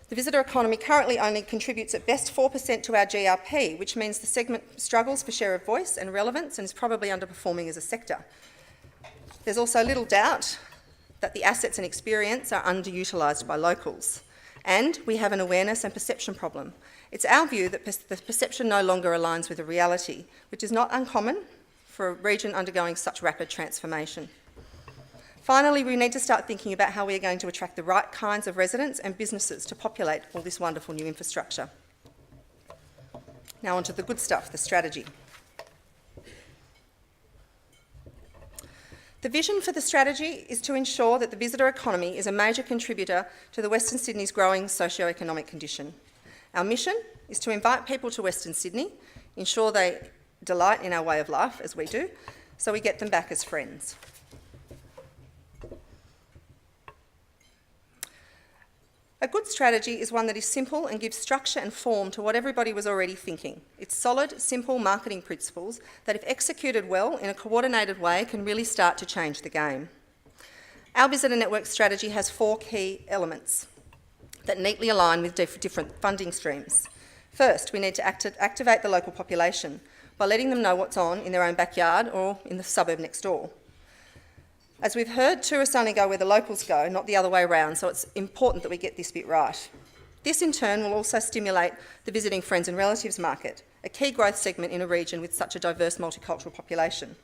S5: The visitor economy currently only contributes at best 4% to our GRP, which means the segment struggles for share of voice and relevance and is probably underperforming as a sector. There's also little doubt that the assets and experience are underutilised by locals. And we have an awareness and perception problem. It's our view that the perception no longer aligns with the reality, which is not uncommon for a region undergoing such rapid transformation. Finally, we need to start thinking about how we are going to attract the right kinds of residents and businesses to populate all this wonderful new infrastructure. Now on to the good stuff, the strategy. The vision for the strategy is to ensure that the visitor economy is a major contributor to the Western Sydney's growing socio-economic condition. Our mission is to invite people to Western Sydney, ensure they delight in our way of life, as we do, so we get them back as friends. A good strategy is one that is simple and gives structure and form to what everybody was already thinking. It's solid, simple marketing principles that, if executed well in a coordinated way, can really start to change the game. Our visitor network strategy has 4 key elements that neatly align with different funding streams. First, we need to activate the local population by letting them know what's on in their own backyard or in the suburb next door. As we've heard, tourists only go where the locals go, not the other way around, so it's important that we get this bit right. This in turn will also stimulate the visiting friends and relatives market, a key growth segment in a region with such a diverse multicultural population.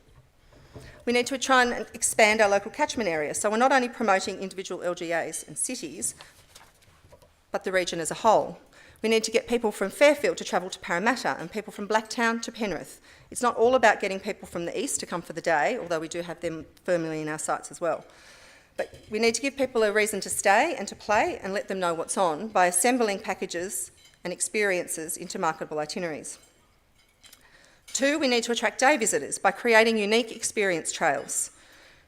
S5: We need to try and expand our local catchment area, so we're not only promoting individual LGAs and cities, but the region as a whole. We need to get people from Fairfield to travel to Parramatta and people from Blacktown to Penrith. It's not all about getting people from the east to come for the day, although we do have them firmly in our sights as well. But we need to give people a reason to stay and to play and let them know what's on by assembling packages and experiences into marketable itineraries. 2, we need to attract day visitors by creating unique experience trails.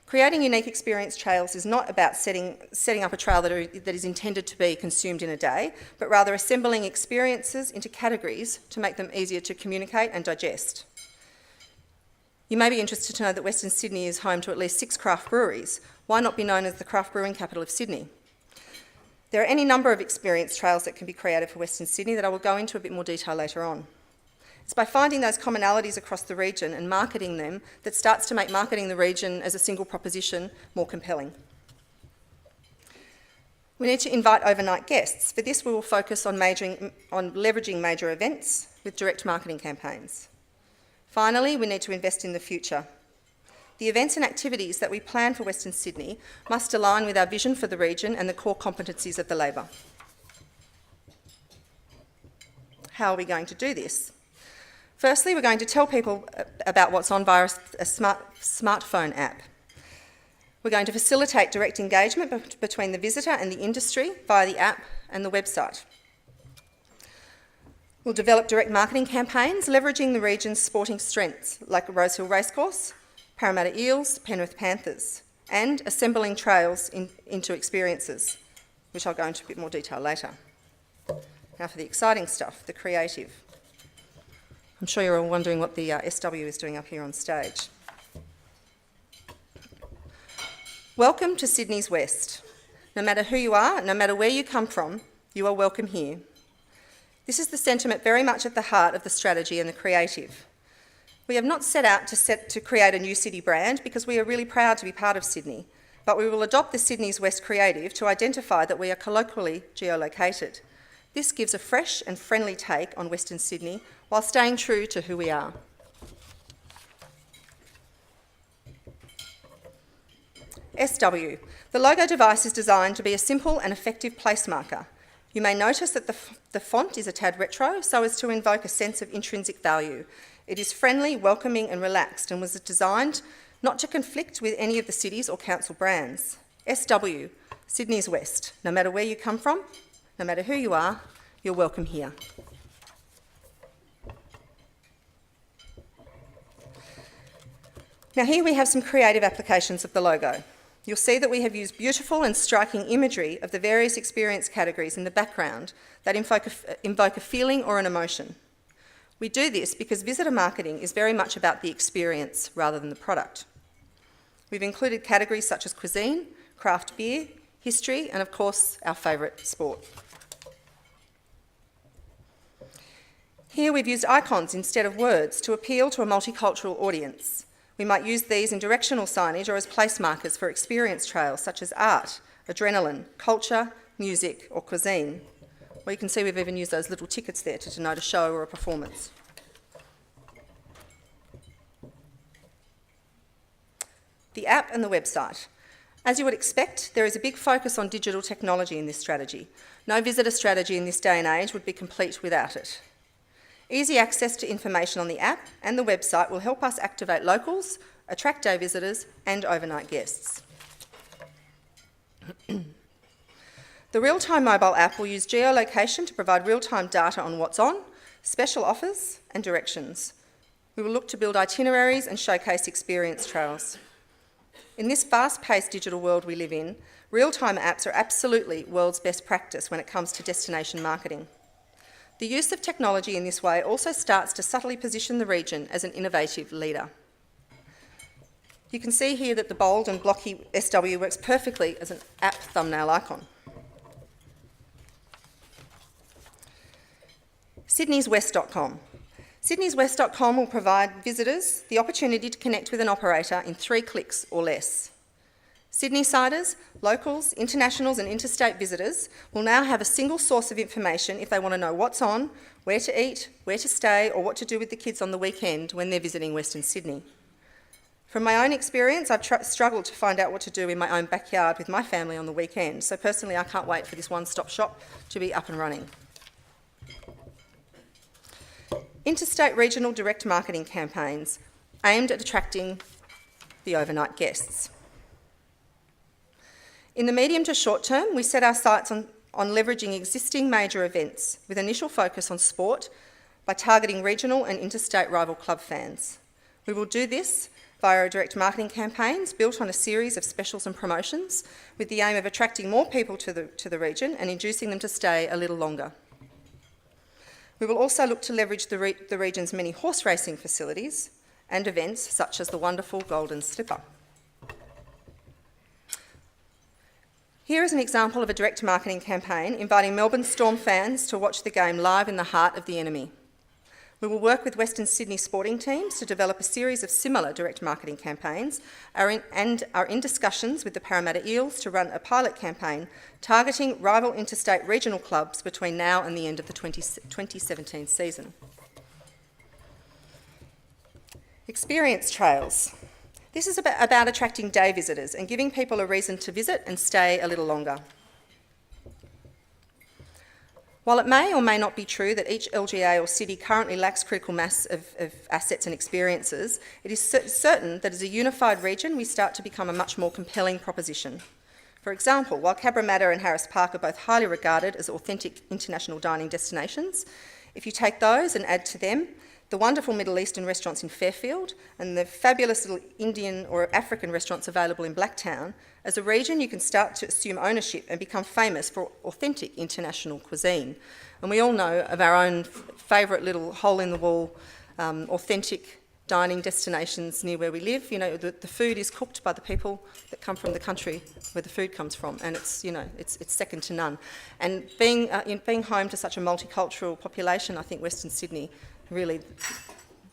S5: Creating unique experience trails is not about setting up a trail that is intended to be consumed in a day, but rather assembling experiences into categories to make them easier to communicate and digest. You may be interested to know that Western Sydney is home to at least 6 craft breweries. Why not be known as the craft brewing capital of Sydney? There are any number of experience trails that can be created for Western Sydney that I will go into a bit more detail later on. It's by finding those commonalities across the region and marketing them that starts to make marketing the region as a single proposition more compelling. We need to invite overnight guests. For this, we will focus on leveraging major events with direct marketing campaigns. Finally, we need to invest in the future. The events and activities that we plan for Western Sydney must align with our vision for the region and the core competencies of the Labor. How are we going to do this? Firstly, we're going to tell people about what's on via a smartphone app. We're going to facilitate direct engagement between the visitor and the industry via the app and the website. We'll develop direct marketing campaigns leveraging the region's sporting strengths like Rosehill Racecourse, Parramatta Eels, Penrith Panthers, and assembling trails into experiences, which I'll go into a bit more detail later. Now for the exciting stuff, the creative. I'm sure you're all wondering what the SW is doing up here on stage. Welcome to Sydney's West. No matter who you are, no matter where you come from, you are welcome here. This is the sentiment very much at the heart of the strategy and the creative. We have not set out to create a new city brand because we are really proud to be part of Sydney, but we will adopt the Sydney's West creative to identify that we are colloquially geolocated. This gives a fresh and friendly take on Western Sydney while staying true to who we are. SW. The logo device is designed to be a simple and effective place marker. You may notice that the font is a tad retro so as to invoke a sense of intrinsic value. It is friendly, welcoming and relaxed and was designed not to conflict with any of the city's or council brands. SW, Sydney's West. No matter where you come from, no matter who you are, you're welcome here. Now here we have some creative applications of the logo. You'll see that we have used beautiful and striking imagery of the various experience categories in the background that invoke a feeling or an emotion. We do this because visitor marketing is very much about the experience rather than the product. We've included categories such as cuisine, craft beer, history, and of course, our favourite, sport. Here we've used icons instead of words to appeal to a multicultural audience. We might use these in directional signage or as place markers for experience trails such as art, adrenaline, culture, music or cuisine. Well, you can see we've even used those little tickets there to denote a show or a performance. The app and the website. As you would expect, there is a big focus on digital technology in this strategy. No visitor strategy in this day and age would be complete without it. Easy access to information on the app and the website will help us activate locals, attract day visitors and overnight guests. The real-time mobile app will use geolocation to provide real-time data on what's on, special offers and directions. We will look to build itineraries and showcase experience trails. In this fast-paced digital world we live in, real-time apps are absolutely world's best practice when it comes to destination marketing. The use of technology in this way also starts to subtly position the region as an innovative leader. You can see here that the bold and blocky SW works perfectly as an app thumbnail icon. sydneyswest.com. sydneyswest.com will provide visitors the opportunity to connect with an operator in 3 clicks or less. Sydney-siders, locals, internationals and interstate visitors will now have a single source of information if they want to know what's on, where to eat, where to stay or what to do with the kids on the weekend when they're visiting Western Sydney. From my own experience, I've struggled to find out what to do in my own backyard with my family on the weekend, so personally I can't wait for this one-stop shop to be up and running. Interstate regional direct marketing campaigns aimed at attracting the overnight guests. In the medium to short term, we set our sights on leveraging existing major events with initial focus on sport by targeting regional and interstate rival club fans. We will do this via direct marketing campaigns built on a series of specials and promotions with the aim of attracting more people to the region and inducing them to stay a little longer. We will also look to leverage the region's many horse racing facilities and events such as the wonderful Golden Slipper. Here is an example of a direct marketing campaign inviting Melbourne Storm fans to watch the game live in the heart of the enemy. We will work with Western Sydney sporting teams to develop a series of similar direct marketing campaigns and are in discussions with the Parramatta Eels to run a pilot campaign targeting rival interstate regional clubs between now and the end of the 2017 season. Experience trails. This is about attracting day visitors and giving people a reason to visit and stay a little longer. While it may or may not be true that each LGA or city currently lacks critical mass of assets and experiences, it is certain that as a unified region we start to become a much more compelling proposition. For example, while Parramatta and Harris Park are both highly regarded as authentic international dining destinations, if you take those and add to them the wonderful Middle Eastern restaurants in Fairfield and the fabulous little Indian or African restaurants available in Blacktown, as a region you can start to assume ownership and become famous for authentic international cuisine. And we all know of our own favourite little hole-in-the-wall authentic dining destinations near where we live. You know, the food is cooked by the people that come from the country where the food comes from, and it's, you know, it's second to none. And being home to such a multicultural population, I think Western Sydney, really,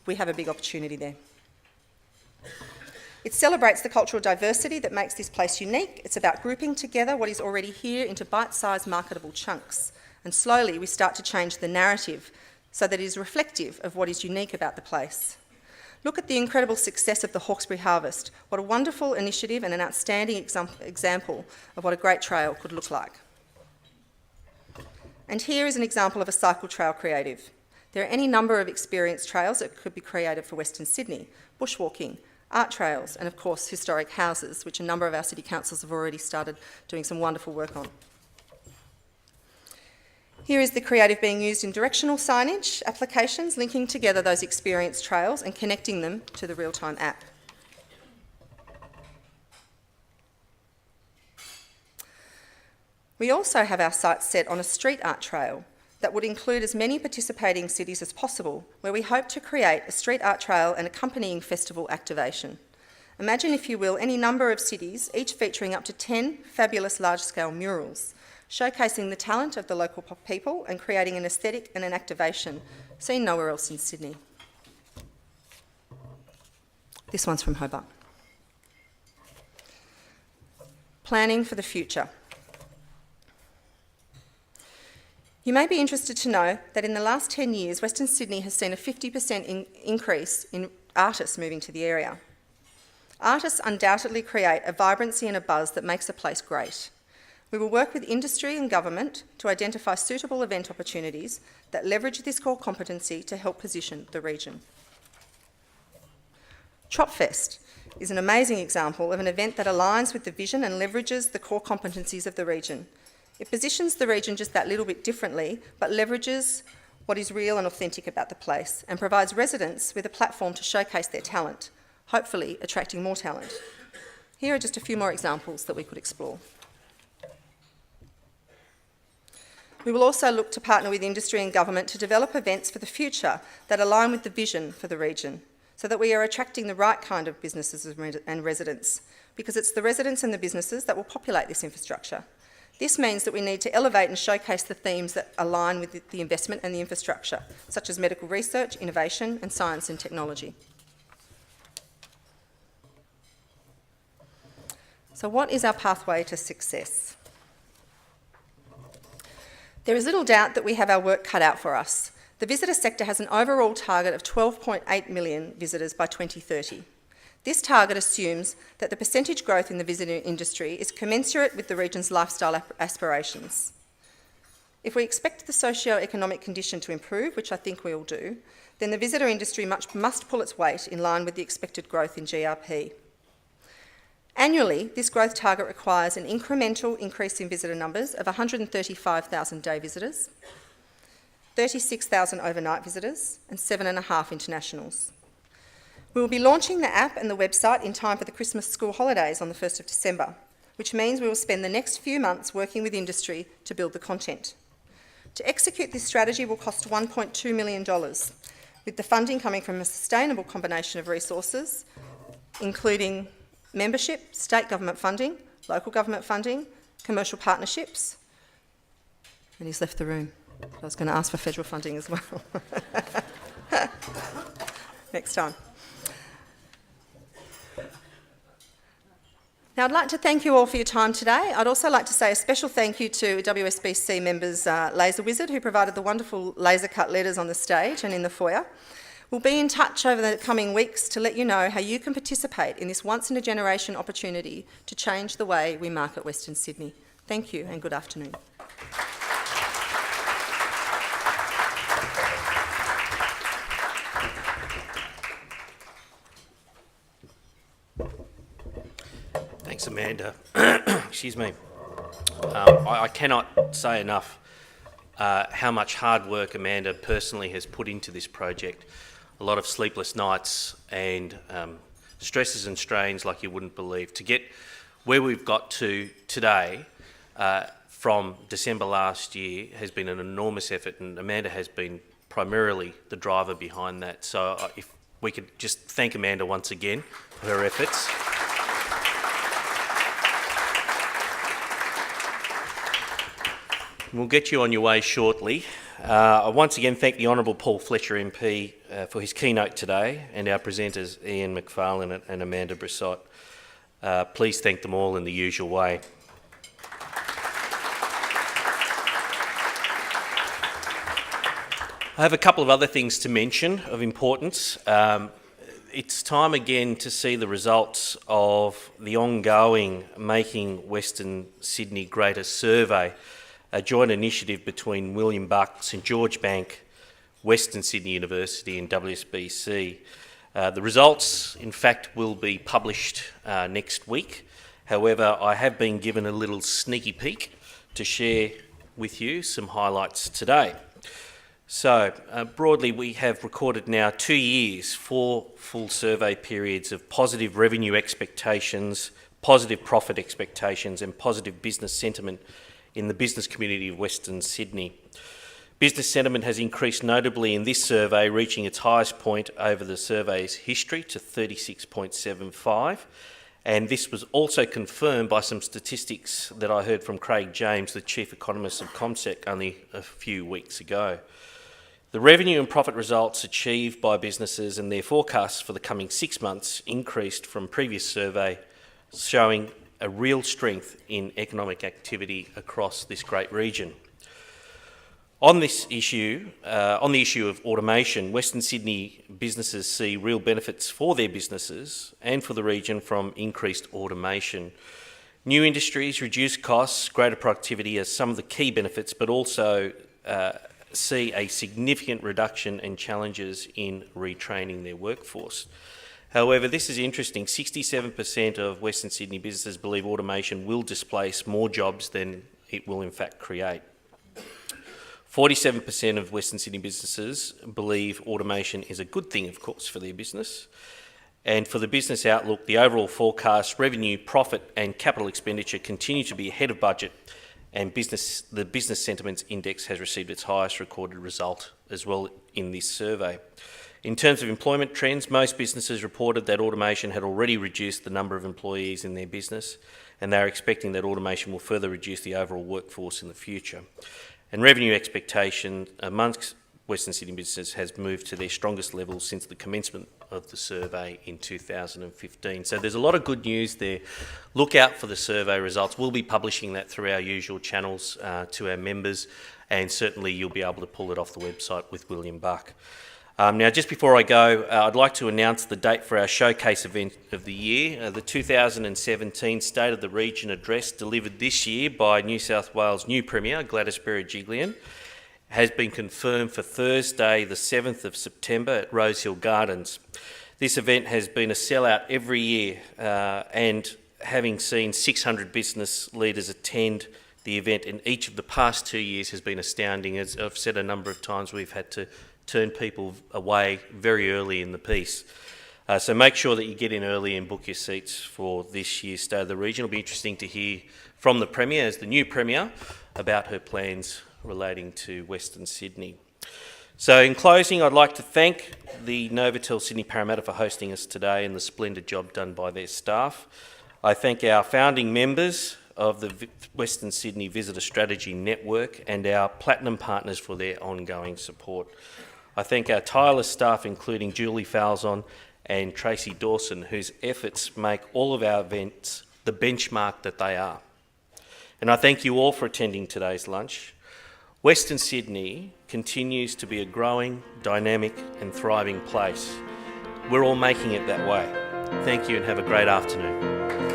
S5: we have a big opportunity there. It celebrates the cultural diversity that makes this place unique. It's about grouping together what is already here into bite-sized marketable chunks. And slowly we start to change the narrative so that it is reflective of what is unique about the place. Look at the incredible success of the Hawkesbury Harvest. What a wonderful initiative and an outstanding example of what a great trail could look like. And here is an example of a cycle trail creative. There are any number of experience trails that could be created for Western Sydney: bushwalking, art trails, and of course historic houses, which a number of our city councils have already started doing some wonderful work on. Here is the creative being used in directional signage applications, linking together those experience trails and connecting them to the real-time app. We also have our sights set on a street art trail that would include as many participating cities as possible, where we hope to create a street art trail and accompanying festival activation. Imagine, if you will, any number of cities, each featuring up to 10 fabulous large-scale murals, showcasing the talent of the local people and creating an aesthetic and an activation seen nowhere else in Sydney. This one's from Hobart. Planning for the future. You may be interested to know that in the last 10 years, Western Sydney has seen a 50% increase in artists moving to the area. Artists undoubtedly create a vibrancy and a buzz that makes a place great. We will work with industry and government to identify suitable event opportunities that leverage this core competency to help position the region. Tropfest is an amazing example of an event that aligns with the vision and leverages the core competencies of the region. It positions the region just that little bit differently, but leverages what is real and authentic about the place and provides residents with a platform to showcase their talent, hopefully attracting more talent. Here are just a few more examples that we could explore. We will also look to partner with industry and government to develop events for the future that align with the vision for the region, so that we are attracting the right kind of businesses and residents, because it's the residents and the businesses that will populate this infrastructure. This means that we need to elevate and showcase the themes that align with the investment and the infrastructure, such as medical research, innovation, and science and technology. So what is our pathway to success? There is little doubt that we have our work cut out for us. The visitor sector has an overall target of 12.8 million visitors by 2030. This target assumes that the percentage growth in the visitor industry is commensurate with the region's lifestyle aspirations. If we expect the socio-economic condition to improve, which I think we all do, then the visitor industry must pull its weight in line with the expected growth in GRP. Annually, this growth target requires an incremental increase in visitor numbers of 135,000 day visitors, 36,000 overnight visitors, and 7.5 internationals. We will be launching the app and the website in time for the Christmas school holidays on the 1st of December, which means we will spend the next few months working with industry to build the content. To execute this strategy will cost $1.2 million, with the funding coming from a sustainable combination of resources, including membership, state government funding, local government funding, commercial partnerships, and he's left the room. I was going to ask for federal funding as well. Next time. Now, I'd like to thank you all for your time today. I'd also like to say a special thank you to WSBC members Laser Wizard, who provided the wonderful laser cut letters on the stage and in the foyer. We'll be in touch over the coming weeks to let you know how you can participate in this once-in-a-generation opportunity to change the way we market Western Sydney. Thank you and good afternoon.
S1: Thanks, Amanda. Excuse me. I cannot say enough how much hard work Amanda personally has put into this project. A lot of sleepless nights and stresses and strains like you wouldn't believe. To get where we've got to today from December last year has been an enormous effort, and Amanda has been primarily the driver behind that. So if we could just thank Amanda once again for her efforts. We'll get you on your way shortly. I once again thank the Honourable Paul Fletcher MP for his keynote today, and our presenters Ian McFarlane and Amanda Brissot. Please thank them all in the usual way. I have a couple of other things to mention of importance. It's time again to see the results of the ongoing Making Western Sydney Greater survey, a joint initiative between William Buck, St George Bank, Western Sydney University and WSBC. The results, in fact, will be published next week. However, I have been given a little sneaky peek to share with you some highlights today. So, broadly, we have recorded now 2 years, 4 full survey periods of positive revenue expectations, positive profit expectations and positive business sentiment in the business community of Western Sydney. Business sentiment has increased notably in this survey, reaching its highest point over the survey's history to 36.75, And this was also confirmed by some statistics that I heard from Craig James, the Chief Economist of CommSec, only a few weeks ago. The revenue and profit results achieved by businesses and their forecasts for the coming 6 months increased from previous survey, showing a real strength in economic activity across this great region. On the issue of automation, Western Sydney businesses see real benefits for their businesses and for the region from increased automation. New industries, reduced costs, greater productivity are some of the key benefits, but also see a significant reduction in challenges in retraining their workforce. However, this is interesting. 67% of Western Sydney businesses believe automation will displace more jobs than it will in fact create. 47% of Western Sydney businesses believe automation is a good thing, of course, for their business. And for the business outlook, the overall forecast, revenue, profit and capital expenditure continue to be ahead of budget, and the Business Sentiments Index has received its highest recorded result as well in this survey. In terms of employment trends, most businesses reported that automation had already reduced the number of employees in their business, and they are expecting that automation will further reduce the overall workforce in the future. And revenue expectation amongst Western Sydney businesses has moved to their strongest levels since the commencement of the survey in 2015. So there's a lot of good news there. Look out for the survey results. We'll be publishing that through our usual channels to our members, and certainly you'll be able to pull it off the website with William Buck. Now, just before I go, I'd like to announce the date for our showcase event of the year. The 2017 State of the Region address, delivered this year by New South Wales' new Premier, Gladys Berejiklian, has been confirmed for Thursday, the 7th of September at Rosehill Gardens. This event has been a sellout every year, and having seen 600 business leaders attend the event in each of the past 2 years has been astounding. As I've said a number of times, we've had to turn people away very early in the piece. So make sure that you get in early and book your seats for this year's State of the Region. It'll be interesting to hear from the Premier, as the new Premier, about her plans relating to Western Sydney. So in closing, I'd like to thank the Novotel Sydney Parramatta for hosting us today and the splendid job done by their staff. I thank our founding members of the Western Sydney Visitor Strategy Network and our Platinum partners for their ongoing support. I thank our tireless staff, including Julie Falzon and Tracy Dawson, whose efforts make all of our events the benchmark that they are. And I thank you all for attending today's lunch. Western Sydney continues to be a growing, dynamic and thriving place. We're all making it that way. Thank you and have a great afternoon.